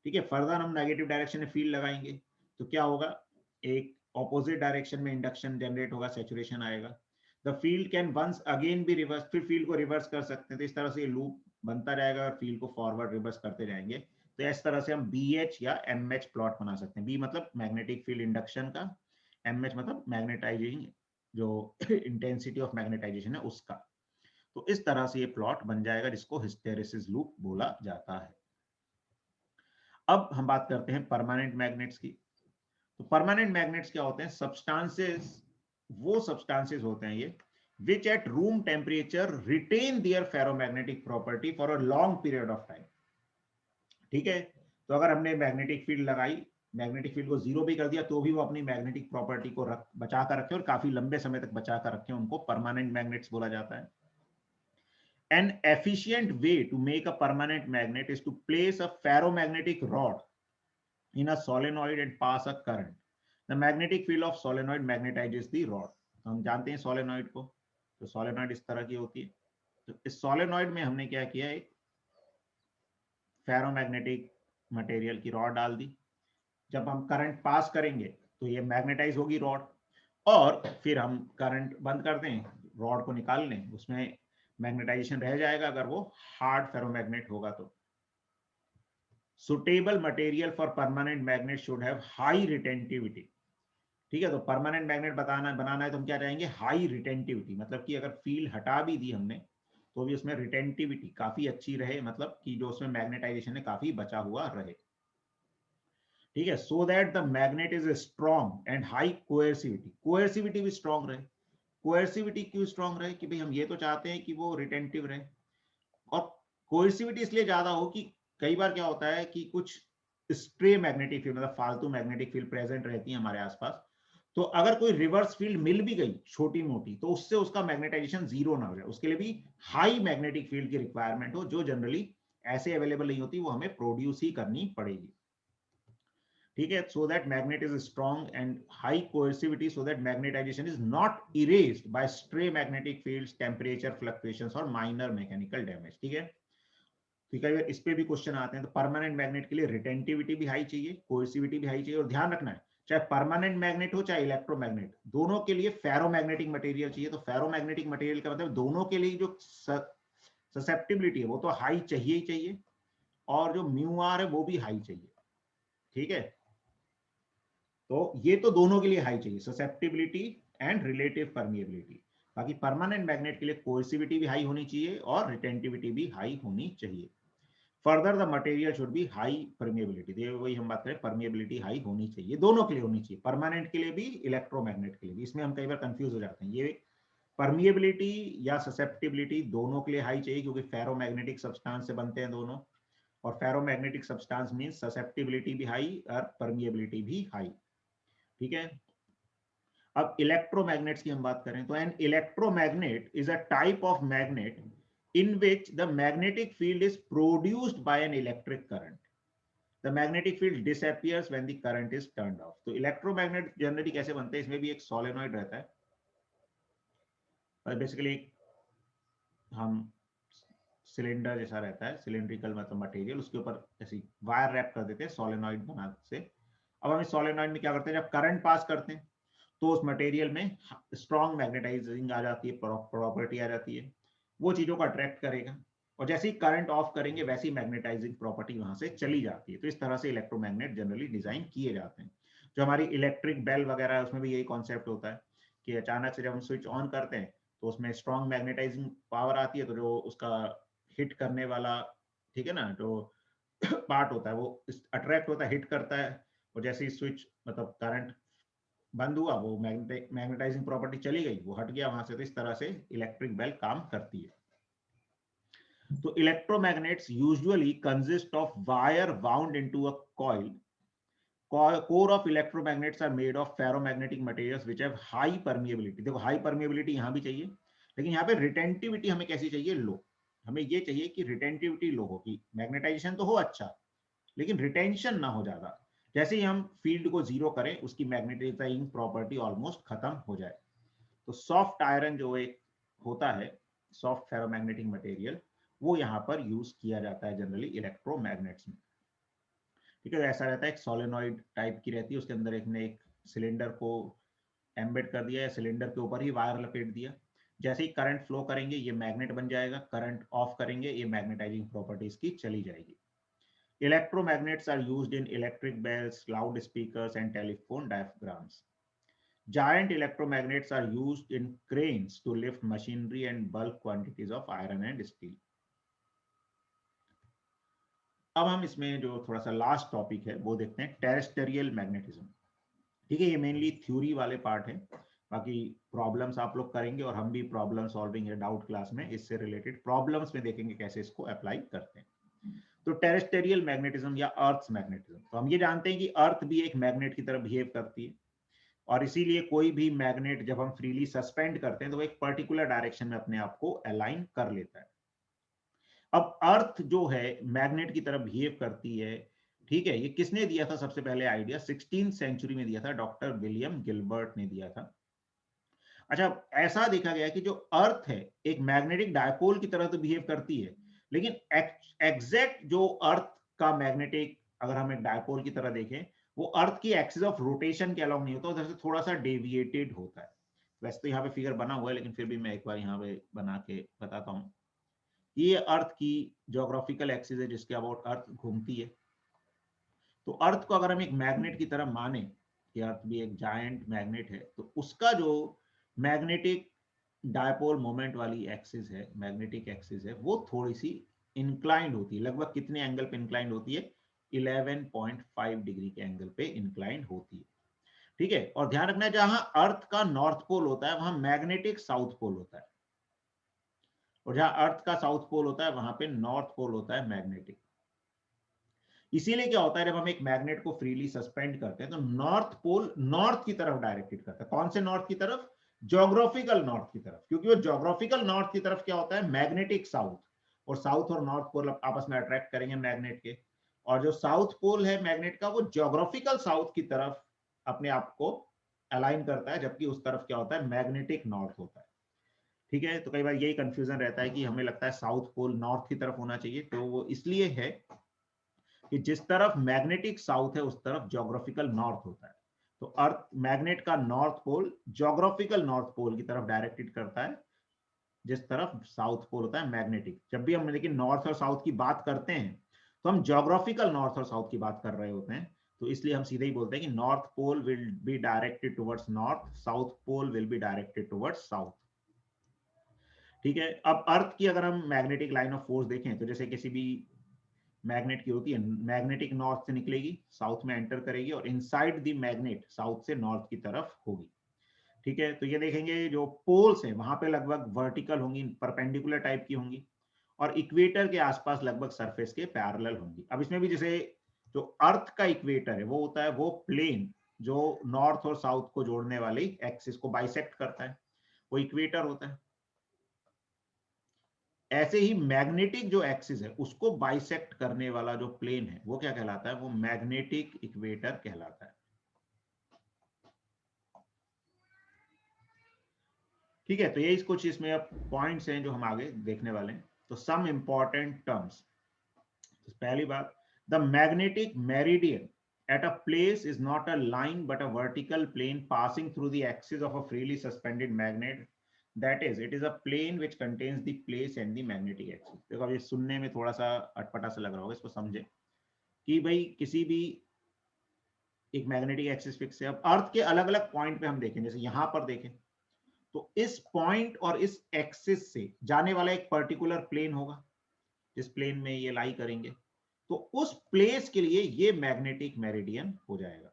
ठीक है, further हम negative direction में field लगाएंगे तो क्या होगा, एक ऑपोजिट डायरेक्शन में इंडक्शन जनरेट होगा, सैचुरेशन आएगा. The field can once again be reverse, फिर फील्ड को रिवर्स कर सकते हैं. तो इस तरह से ये लूप बनता जाएगा और फील्ड को फॉरवर्ड रिवर्स करते जाएंगे. तो इस तरह से हम BH या MH प्लॉट बना सकते हैं. B मतलब मैग्नेटिक फील्ड इंडक्शन का, MH मतलब मैग्नेटाइजिंग जो इंटेंसिटी ऑफ मैग्नेटाइजेशन है उसका. तो इस तरह से ये प्लॉट बन जाएगा जिसको हिस्टेरेसिस लूप बोला जाता है. अब हम बात करते हैं परमानेंट मैग्नेट्स की. तो परमानेंट मैग्नेट्स क्या होते हैं, सब्सटेंसेस, वो सब्सटेंसेस होते हैं ये which at room temperature retain their ferromagnetic property for a long period of time. ठीक है, तो अगर हमने मैग्नेटिक फील्ड लगाई, मैग्नेटिक फील्ड को जीरो भी कर दिया तो भी वो अपनी मैग्नेटिक प्रॉपर्टी को बचा कर रखे और काफी लंबे समय तक बचा कर रखे, उनको परमानेंट मैग्नेट्स बोला जाता है. An efficient way to make a permanent magnet is to place a ferromagnetic rod in a solenoid and pass a current. The magnetic field of solenoid magnetizes the rod. तो हम जानते हैं solenoid को, तो solenoid इस तरह की होती है. तो इस सोलेनॉइड में हमने क्या किया, एक फेरोमैग्नेटिक मटेरियल की रॉड डाल दी. जब हम करंट पास करेंगे तो ये मैग्नेटाइज होगी रॉड, और फिर हम करंट बंद कर दें, रॉड को निकाल लें, उसमें मैग्नेटाइजेशन रह जाएगा अगर वो हार्ड फेरोमैग्नेट होगा तो. Suitable material for permanent magnet should have high retentivity. ठीक है, तो परमानेंट मैग्नेट बनाना है तो हम क्या चाहेंगे, हाई रिटेंटिविटी, मतलब कि अगर फील्ड हटा भी दी हमने तो भी उसमें रिटेंटिविटी काफी अच्छी रहे, मतलब कि जो उसमें मैग्नेटाइजेशन है काफी बचा हुआ रहे. ठीक है, so that the magnet is strong and high coercivity, coercivity भी स्ट्रॉन्ग रहे. कोएर्सिविटी क्यों स्ट्रॉन्ग रहे, कि भाई हम ये तो चाहते हैं कि वो रिटेंटिव रहे, और कोएर्सिविटी इसलिए ज्यादा हो कि कई बार क्या होता है कि कुछ स्ट्रे मैग्नेटिक फील्ड, मतलब फालतू मैग्नेटिक फील्ड प्रेजेंट रहती है हमारे आसपास, तो अगर कोई रिवर्स फील्ड मिल भी गई छोटी मोटी तो उससे उसका मैग्नेटाइजेशन जीरो ना हो जाए, उसके लिए भी हाई मैग्नेटिक फील्ड की रिक्वायरमेंट हो, जो जनरली ऐसे अवेलेबल नहीं होती, वो हमें प्रोड्यूस ही करनी पड़ेगी. ठीक है, so that magnet is strong and high coercivity, so that magnetisation is not erased by stray magnetic fields, temperature fluctuations और माइनर मैकेनिकल डैमेज. ठीक है, ठीक है, इस पे भी क्वेश्चन आते हैं. तो परमानेंट मैग्नेट के लिए रिटेंटिविटी भी हाई चाहिए, कोएर्सिविटी भी हाई चाहिए, और ध्यान रखना है चाहे परमानेंट मैग्नेट हो चाहे इलेक्ट्रोमैग्नेट, दोनों के लिए फेरोमैग्नेटिक मटेरियल चाहिए. तो फेरोमैग्नेटिक मटेरियल का मतलब दोनों के लिए जो ससेप्टिबिलिटी है वो तो हाई चाहिए ही चाहिए, और जो म्यू आर है वो भी हाई चाहिए. ठीक है, तो ये तो दोनों के लिए हाई चाहिए, ससेप्टिबिलिटी एंड रिलेटिव परमिएबिलिटी. बाकी परमानेंट मैग्नेट के लिए कोएर्सिविटी भी हाई होनी चाहिए और रिटेंटिविटी भी हाई होनी चाहिए. Further the material should be high permeability, वही हम बात करें, परमिएबिलिटी हाई होनी चाहिए, दोनों के लिए होनी चाहिए, परमानेंट के लिए भी इलेक्ट्रोमैग्नेट के लिए भी. इसमें हम कई बार कंफ्यूज हो जाते हैं, ये परमिएबिलिटी या ससेप्टिबिलिटी दोनों के लिए हाई चाहिए, क्योंकि फेरोमैग्नेटिक सब्सटेंस से बनते हैं दोनों, और फेरोमैग्नेटिक सब्सटेंस मींस ससेप्टिबिलिटी भी हाई और परमिएबिलिटी भी हाई. ठीक है, अब इलेक्ट्रोमैग्नेट्स की हम बात करें तो an electromagnet is a type of magnet in which the magnetic field is produced by an electric current. The magnetic field disappears when the current is turned off. तो इलेक्ट्रोमैग्नेट जनरली कैसे बनते हैं, इसमें भी एक सोलेनॉइड रहता है, और बेसिकली हम सिलेंडर जैसा रहता है, सिलेंड्रिकल मतलब मटेरियल, उसके ऊपर ऐसी वायर रैप कर देते हैं सोलेनॉइड बना से. अब हम इस सोलेनॉइड में क्या करते हैं, जब करंट पास करते हैं तो उस मटेरियल में स्ट्रॉन्ग मैग्नेटाइजिंग आ जाती है, प्रॉपर्टी आ जाती है, वो चीजों को अट्रैक्ट करेगा, और जैसे ही करंट ऑफ करेंगे वैसी मैग्नेटाइजिंग प्रॉपर्टी वहां से चली जाती है. तो इस तरह से इलेक्ट्रोमैग्नेट जनरली डिजाइन किए जाते हैं. जो हमारी इलेक्ट्रिक बेल वगैरह है उसमें भी यही कॉन्सेप्ट होता है कि अचानक से जब हम स्विच ऑन करते हैं तो उसमें स्ट्रॉन्ग मैग्नेटाइजिंग पावर आती है, तो जो उसका हिट करने वाला, ठीक है ना, जो पार्ट होता है वो अट्रैक्ट होता है, हिट करता है, और जैसे ही स्विच मतलब करंट बंद हुआ, वो मैग्नेटाइजिंग प्रॉपर्टी चली गई, वो हट गया वहां से. तो इस तरह से इलेक्ट्रिक बेल काम करती है. तो electromagnets usually consist of wire wound into a coil. core of electromagnets are made of ferromagnetic materials which have high permeability. देखो हाई परमिएबिलिटी यहां भी चाहिए, लेकिन यहाँ पे रिटेंटिविटी हमें कैसी चाहिए, लो. हमें ये चाहिए कि रिटेंटिविटी लो हो, कि मैग्नेटाइजेशन तो हो अच्छा, लेकिन रिटेंशन ना हो ज्यादा। जैसे ही हम फील्ड को जीरो करें उसकी मैग्नेटाइजिंग प्रॉपर्टी ऑलमोस्ट खत्म हो जाए। तो सॉफ्ट आयरन जो एक होता है, सॉफ्ट फेरोमैग्नेटिक मटेरियल, वो यहाँ पर यूज किया जाता है जनरली इलेक्ट्रोमैग्नेट्स में। ठीक है, ऐसा रहता है, एक सोलेनॉइड टाइप की रहती है, उसके अंदर एक सिलेंडर को एम्बेड कर दिया, या सिलेंडर के ऊपर ही वायर लपेट दिया। जैसे ही करंट फ्लो करेंगे ये मैग्नेट बन जाएगा, करंट ऑफ करेंगे ये मैग्नेटाइजिंग प्रॉपर्टीज की चली जाएगी। Electromagnets are used in electric bells, loudspeakers and telephone diaphragms. Giant electromagnets are used in cranes to lift machinery and bulk quantities of iron and steel. अब हम इसमें जो थोड़ा सा लास्ट टॉपिक है वो देखते हैं, टेरेस्टेरियल मैग्नेटिज्म। ठीक है, ये मेनली थ्योरी वाले पार्ट है, बाकी प्रॉब्लम्स आप लोग करेंगे और हम भी प्रॉब्लम सॉल्विंग है डाउट क्लास में, इससे रिलेटेड प्रॉब्लम्स में देखेंगे कैसे इसको अप्लाई करते हैं। तो टेरेस्टेरियल मैग्नेटिज्म या अर्थ मैग्नेटिज्म, तो हम ये जानते हैं कि अर्थ भी एक मैग्नेट की तरह बिहेव करती है, और इसीलिए कोई भी मैग्नेट जब हम फ्रीली सस्पेंड करते हैं तो वो एक पर्टिकुलर डायरेक्शन में अपने आप को अलाइन कर लेता है। अब अर्थ जो है मैग्नेट की तरह बिहेव करती है, ठीक है, ये किसने दिया था सबसे पहले आइडिया? 16वीं सेंचुरी में दिया था, डॉक्टर विलियम गिलबर्ट ने दिया था। अच्छा, ऐसा देखा गया कि जो अर्थ है एक मैग्नेटिक डायपोल की तरह तो बिहेव करती है, लेकिन एग्जैक्ट जो अर्थ का मैग्नेटिक, अगर हम एक डायपोल की तरह देखें, वो अर्थ की एक्सिस ऑफ रोटेशन के अलाउंग नहीं होता, उधर से थोड़ा सा डेविएटेड होता है। वैसे तो यहाँ पे फिगर बना हुआ है, लेकिन फिर भी मैं एक बार यहाँ पे बना के बताता हूँ। ये अर्थ की ज्योग्राफिकल एक्सिस है जिसके अबाउट अर्थ घूमती है। तो अर्थ को अगर हम एक मैग्नेट की तरह माने कि अर्थ भी एक जायंट मैग्नेट है, तो उसका जो मैग्नेटिक डायपोल मोमेंट वाली एक्सिस है, मैग्नेटिक एक्सिस है, वो थोड़ी सी इंक्लाइंड होती है। लगभग कितने एंगल पे इंक्लाइंड होती है? 11.5 डिग्री के एंगल पे इंक्लाइंड होती है। ठीक है, और ध्यान रखना है जहां अर्थ का नॉर्थ पोल होता है वहां मैग्नेटिक साउथ पोल होता है, और जहां अर्थ का साउथ पोल होता है वहां पे नॉर्थ पोल होता है मैग्नेटिक। इसीलिए क्या होता है, जब हम एक मैग्नेट को फ्रीली सस्पेंड करते हैं तो नॉर्थ पोल नॉर्थ की तरफ डायरेक्टेड करता है। कौन से नॉर्थ की तरफ? ज्योग्राफिकल नॉर्थ की तरफ, क्योंकि वो ज्योग्राफिकल नॉर्थ की तरफ क्या होता है? मैग्नेटिक साउथ, और साउथ और नॉर्थ पोल आपस में अट्रैक्ट करेंगे मैग्नेट के, और जो साउथ पोल है मैग्नेट का वो ज्योग्राफिकल साउथ की तरफ अपने आप को अलाइन करता है, जबकि उस तरफ क्या होता है? मैग्नेटिक नॉर्थ होता है। ठीक है, तो कई बार यही कंफ्यूजन रहता है कि हमें लगता है साउथ पोल नॉर्थ की तरफ होना चाहिए, तो वो इसलिए है कि जिस तरफ मैग्नेटिक साउथ है उस तरफ ज्योग्राफिकल नॉर्थ होता है। तो अर्थ मैग्नेट का north pole geographical north pole की तरफ डायरेक्टेड करता है, जिस तरफ साउथ पोल होता है मैग्नेटिक। जब भी हम लेकिन नॉर्थ और साउथ की बात करते हैं तो हम ज्योग्राफिकल नॉर्थ और साउथ की बात कर रहे होते हैं, तो इसलिए हम सीधे ही बोलते हैं कि north pole will be directed towards north, south pole will be directed towards south. ठीक है, अब अर्थ की अगर हम मैग्नेटिक लाइन ऑफ फोर्स देखें तो जैसे किसी भी मैग्नेट की होती है, मैग्नेटिक नॉर्थ से निकलेगी, साउथ में एंटर करेगी, और इनसाइड द मैग्नेट साउथ से नॉर्थ की तरफ होगी। ठीक है, तो ये देखेंगे जो पोल्स हैं वहां पे लगभग वर्टिकल होंगी, परपेंडिकुलर टाइप की होंगी, और इक्वेटर के आसपास लगभग सरफेस के पैरेलल होंगी। अब इसमें भी जैसे जो अर्थ का इक्वेटर है वो होता है वो प्लेन जो नॉर्थ और साउथ को जोड़ने वाली एक्सिस को बाइसेक्ट करता है, वो इक्वेटर होता है। ऐसे ही मैग्नेटिक जो एक्सिस है उसको बाइसेक्ट करने वाला जो प्लेन है वो क्या कहलाता है? वो मैग्नेटिक इक्वेटर कहलाता है। ठीक है, तो यही कुछ इसमें अब पॉइंट्स हैं जो हम आगे देखने वाले हैं। तो सम इंपॉर्टेंट टर्म्स, पहली बात, the magnetic meridian at a place is not a line but a vertical plane passing through the axis of a freely suspended magnet. That is, it is a plane which contains the place and the magnetic axis. देखो अब ये सुनने में थोड़ा सा अटपटा सा लग रहा होगा, इसको समझे कि भाई किसी भी एक मैग्नेटिक एक्सिस फिक्स है। अब अर्थ के अलग अलग पॉइंट पे हम देखें, जैसे यहां पर देखें तो इस पॉइंट और इस एक्सिस से जाने वाला एक पर्टिकुलर प्लेन होगा, जिस प्लेन में ये लाई करेंगे, तो उस प्लेस के लिए ये मैग्नेटिक मेरिडियन हो जाएगा।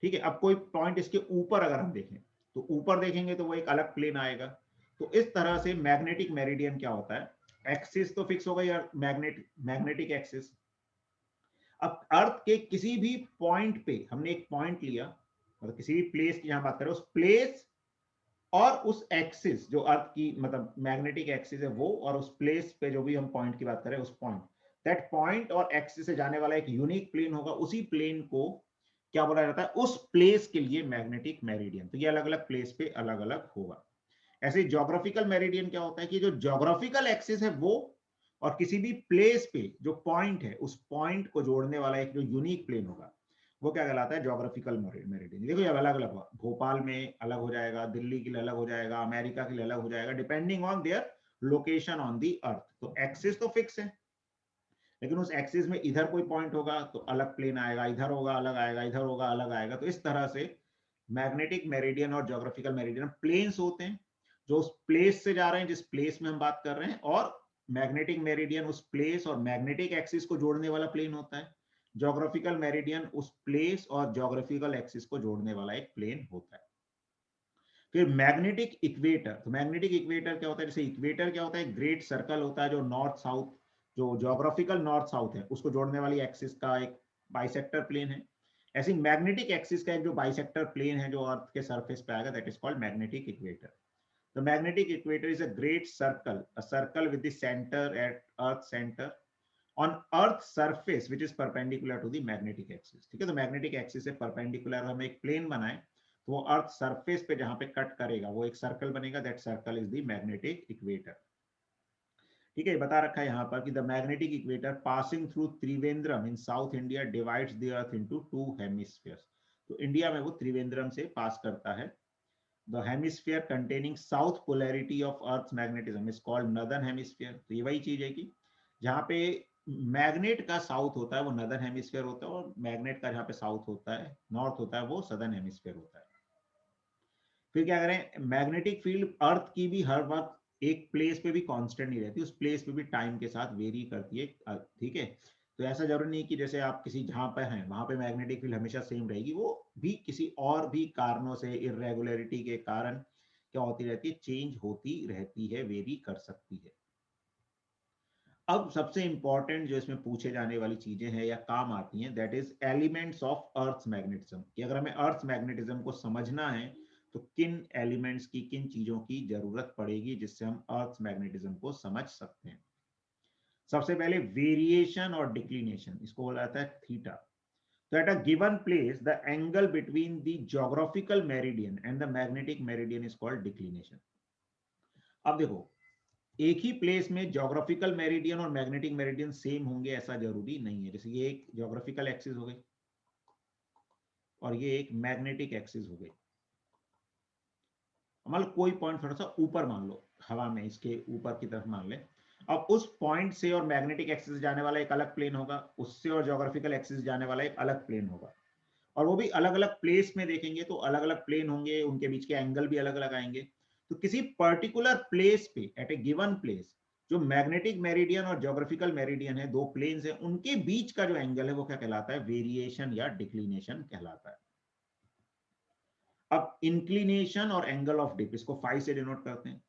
ठीक है, अब कोई पॉइंट इसके ऊपर अगर हम देखें तो ऊपर देखेंगे तो वो एक अलग प्लेन आएगा। तो इस तरह से मैग्नेटिक मेरिडियन क्या होता है? एक्सिस तो फिक्स हो गई यार, मैग्नेटिक एक्सिस। अब अर्थ के किसी भी पॉइंट पे हमने एक पॉइंट लिया, मतलब किसी भी प्लेस की यहां बात करें, उस प्लेस और उस एक्सिस जो अर्थ की मतलब मैग्नेटिक एक्सिस है वो, और उस प्लेस पे जो भी हम पॉइंट की बात करें उस पॉइंट दैट पॉइंट और एक्सिस से जाने वाला एक यूनिक प्लेन होगा, उसी प्लेन को क्या बोला जाता है, उस प्लेस के लिए मैग्नेटिक मेरिडियन। तो ये अलग अलग प्लेस पे अलग अलग होगा। ऐसे ज्योग्राफिकल मेरिडियन क्या होता है कि जो ज्योग्राफिकल एक्सिस है वो और किसी भी प्लेस पे जो पॉइंट है उस पॉइंट को जोड़ने वाला एक जो यूनिक प्लेन होगा वो क्या कहलाता है, ज्योग्राफिकल मेरिडियन। देखो ये अलग अलग हुआ, भोपाल में अलग हो जाएगा, दिल्ली के लिए अलग हो जाएगा, अमेरिका के लिए अलग हो जाएगा, depending on their location on the earth. तो एक्सिस तो फिक्स है, लेकिन उस एक्सिस में इधर कोई पॉइंट होगा तो अलग प्लेन आएगा, इधर होगा अलग आएगा, इधर होगा अलग आएगा। तो इस तरह से मैग्नेटिक मेरिडियन और ज्योग्राफिकल मेरिडियन प्लेन्स होते हैं जो उस प्लेस से जा रहे हैं जिस प्लेस में हम बात कर रहे हैं, और मैग्नेटिक मेरिडियन उस प्लेस और मैग्नेटिक एक्सिस को जोड़ने वाला प्लेन होता है। ज्योग्राफिकल मेरिडियन उस प्लेस और ज्योग्राफिकल एक्सिस को जोड़ने वाला एक प्लेन होता है। फिर मैग्नेटिक इक्वेटर, तो मैग्नेटिक इक्वेटर क्या होता है, जैसे इक्वेटर क्या होता है, ग्रेट सर्कल होता है जो नॉर्थ साउथ, जो ज्योग्राफिकल नॉर्थ साउथ है उसको जोड़ने वाली एक्सिस का एक बाइसेक्टर प्लेन है। ऐसी मैग्नेटिक एक्सिस का एक जो बाइसेक्टर प्लेन है जो अर्थ के सरफेस पे आएगा, that is called magnetic equator. The magnetic equator is a great circle, a circle with the centre at earth centre on earth surface which is perpendicular to the magnetic axis. ठीक है, तो magnetic axis से perpendicular हम एक plane बनाए तो वो earth surface पे जहां पे कट करेगा वो एक सर्कल बनेगा, that circle is the magnetic equator. ठीक है, बता रखा है यहाँ पर कि the magnetic equator passing through Trivandrum in south India divides the earth into two hemispheres. तो इंडिया में वो त्रिवेंद्रम से पास करता है। The hemisphere containing south polarity of earth magnetism is called northern hemisphere. तो ये वही चीज है कि जहाँ पे मैग्नेट का साउथ होता है वो नदर्न हेमिस्फीयर होता है, और मैग्नेट का जहाँ पे साउथ होता है, नॉर्थ होता है, वो सदर्न हेमिस्फीयर होता है। फिर क्या करें, मैग्नेटिक फील्ड अर्थ की भी हर वक्त एक प्लेस पे भी कांस्टेंट नहीं रहती, उस प्लेस पे भी टाइम के साथ वेरी करती है। ठीक है, तो ऐसा जरूरी नहीं कि जैसे आप किसी जहां पर हैं वहां पे मैग्नेटिक फील्ड हमेशा सेम रहेगी, वो भी किसी और भी कारणों से, इरेगुलरिटी के कारण क्या होती रहती है, चेंज होती रहती है, वेरी कर सकती है। अब सबसे इंपॉर्टेंट जो इसमें पूछे जाने वाली चीजें हैं या काम आती हैं, that is elements of earth magnetism, कि अगर हमें अर्थ मैग्नेटिज्म को समझना है तो किन एलिमेंट्स की, किन चीजों की जरूरत पड़ेगी जिससे हम अर्थ मैग्नेटिज्म को समझ सकते हैं। सबसे पहले वेरिएशन और डिक्लिनेशन, इसको बोला जाता है थीटा। तो at a given place the angle between the geographical meridian and the magnetic meridian is called declination. अब देखो, एक ही प्लेस में ज्योग्राफिकल मेरिडियन और मैग्नेटिक मेरिडियन सेम होंगे ऐसा जरूरी नहीं है। जैसे ये एक ज्योग्राफिकल एक्सिस हो गई और ये एक मैग्नेटिक एक्सिस हो गई। मान लो कोई पॉइंट थोड़ा सा ऊपर मान लो, हवा में इसके ऊपर की तरफ मान ले, अब उस पॉइंट से और मैग्नेटिक एक्सिस जाने वाला एक अलग प्लेन होगा, उससे और ज्योग्राफिकल एक्सिस जाने वाला एक अलग प्लेन होगा, और वो भी अलग अलग प्लेस में देखेंगे तो अलग अलग प्लेन होंगे, उनके बीच के एंगल भी अलग अलग आएंगे। तो किसी पर्टिकुलर प्लेस पे, एट ए गिवन प्लेस, जो मैग्नेटिक मेरिडियन और ज्योग्राफिकल मेरिडियन है, दो प्लेन्स है, उनके बीच का जो एंगल है वो क्या कहलाता है, वेरिएशन या डिक्लिनेशन कहलाता है। अब इंक्लिनेशन और एंगल ऑफ डिप, इसको फाई से डिनोट करते हैं।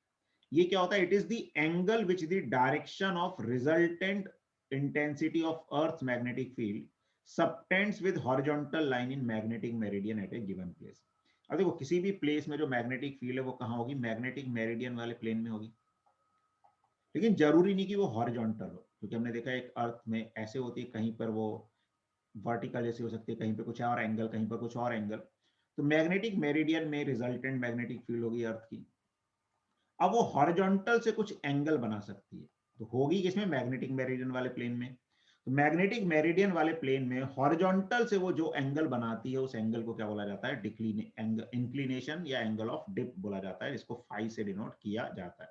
ये क्या होता है, it is the angle which the direction of resultant intensity of earth magnetic field subtends with horizontal line in magnetic meridian at a given place. अब देखो, किसी भी प्लेस में जो मैग्नेटिक फील्ड है वो कहाँ होगी, मैग्नेटिक मेरिडियन वाले प्लेन में होगी, लेकिन जरूरी नहीं कि वो हॉरिजॉन्टल हो, क्योंकि हमने देखा है एक अर्थ में ऐसे होती है, कहीं पर वो वर्टिकल जैसी हो सकती है, कहीं पे कुछ और एंगल, कहीं पर कुछ और एंगल। तो मैग्नेटिक मेरिडियन में रिजल्टेंट मैग्नेटिक फील्ड होगी अर्थ की, अब वो हॉरिजॉन्टल से कुछ एंगल बना सकती है, तो होगी किसमें, मैग्नेटिक मेरिडियन वाले प्लेन में। तो मैग्नेटिक मेरिडियन वाले प्लेन में हॉरिजॉन्टल से वो जो एंगल बनाती है उस एंगल को क्या बोला जाता है, इंक्लिनेशन या एंगल ऑफ डिप बोला जाता है, जिसको फाई से डिनोट किया जाता है।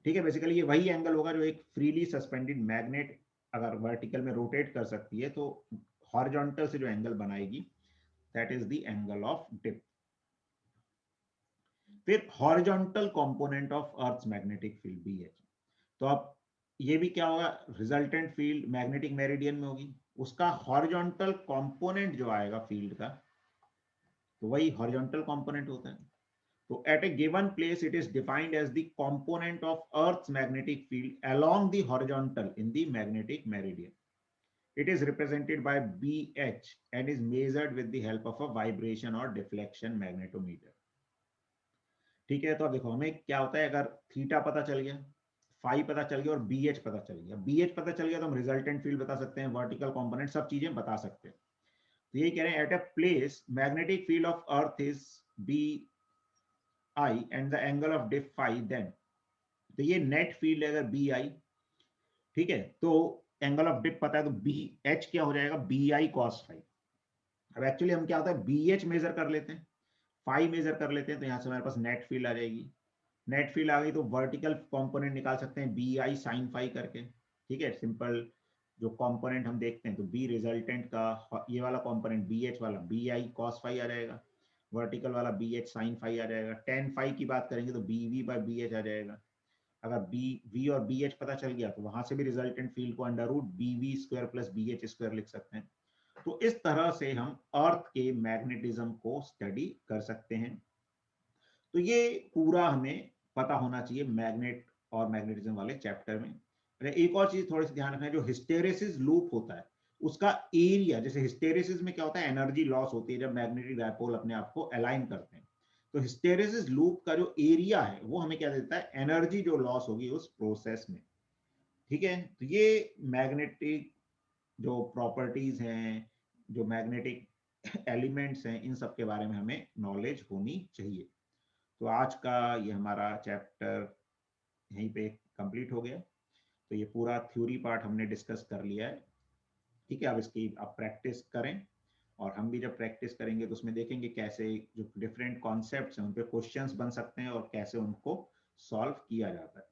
ठीक है, बेसिकली ये वही एंगल होगा जो एक फ्रीली सस्पेंडेड मैग्नेट अगर वर्टिकल में रोटेट कर सकती है तो हॉरिजॉन्टल से जो एंगल बनाएगी, that is the angle of dip. फिर horizontal component of earth magnetic field भी है। तो अब ये भी क्या होगा, रिजल्टेंट फील्ड मैग्नेटिक मेरिडियन में होगी, उसका हॉरिजॉन्टल कंपोनेंट जो आएगा फील्ड का, तो वही हॉरिजॉन्टल कंपोनेंट होता है। तो at a given place it is defined as the component of earth's magnetic field along the horizontal in the magnetic meridian. It is represented by BH and is measured with the help of a vibration or deflection magnetometer. ठीक है, तो अब देखो हमें क्या होता है, अगर थीटा पता चल गया, फाई पता चल गया और बी एच पता चल गया। बी एच पता चल गया तो हम रिजल्टेंट फील्ड बता सकते हैं, वर्टिकल कंपोनेंट, सब चीजें बता सकते हैं। तो यही कह रहे हैं, at a place magnetic field of earth is B I and the angle of dip phi, then, तो ये नेट फील्ड है अगर बी आई, ठीक है, तो एंगल ऑफ डिप पता है, तो बी एच क्या हो जाएगा, बी आई कॉस फाई। अब एक्चुअली हम क्या होता है, बी एच मेजर कर लेते हैं, फाई मेजर कर लेते हैं, तो यहाँ से हमारे पास नेट फील्ड आ जाएगी। नेट फील्ड आ गई तो वर्टिकल कंपोनेंट निकाल सकते हैं बी आई साइन फाई करके, ठीक है, सिंपल। जो कंपोनेंट हम देखते हैं तो बी रिजल्टेंट का ये वाला कंपोनेंट बी एच वाला बी आई कॉस फाई आ जाएगा, वर्टिकल वाला बी एच साइन फाई आ जाएगा। टेन फाई की बात करेंगे तो B V by B H आ जाएगा। अगर बी वी और बी एच पता चल गया तो वहां से भी रिजल्टेंट फील्ड को under root B V square plus B H square लिख सकते हैं। तो इस तरह से हम अर्थ के मैग्नेटिज्म को स्टडी कर सकते हैं। तो ये पूरा हमें पता होना चाहिए मैग्नेट और मैग्नेटिज्म वाले चैप्टर में। एक और चीज थोड़ी सी ध्यान रखना है, जो हिस्टेरेसिस लूप होता है उसका एरिया, जैसे हिस्टेरेसिस में क्या होता है, एनर्जी लॉस होती है जब मैग्नेटिक डायपोल अपने आप को अलाइन करते हैं। तो हिस्टेरेसिस लूप का जो एरिया है वो हमें क्या देता है, एनर्जी जो लॉस होगी उस प्रोसेस में, ठीक है। तो ये मैग्नेटिक जो प्रॉपर्टीज हैं, जो मैग्नेटिक एलिमेंट्स हैं, इन सब के बारे में हमें नॉलेज होनी चाहिए। तो आज का ये हमारा चैप्टर यहीं पे कंप्लीट हो गया। तो ये पूरा थ्योरी पार्ट हमने डिस्कस कर लिया है, ठीक है। अब इसकी आप प्रैक्टिस करें, और हम भी जब प्रैक्टिस करेंगे तो उसमें देखेंगे कैसे जो डिफरेंट कॉन्सेप्ट्स हैं उन पे क्वेश्चंस बन सकते हैं और कैसे उनको सॉल्व किया जाता है।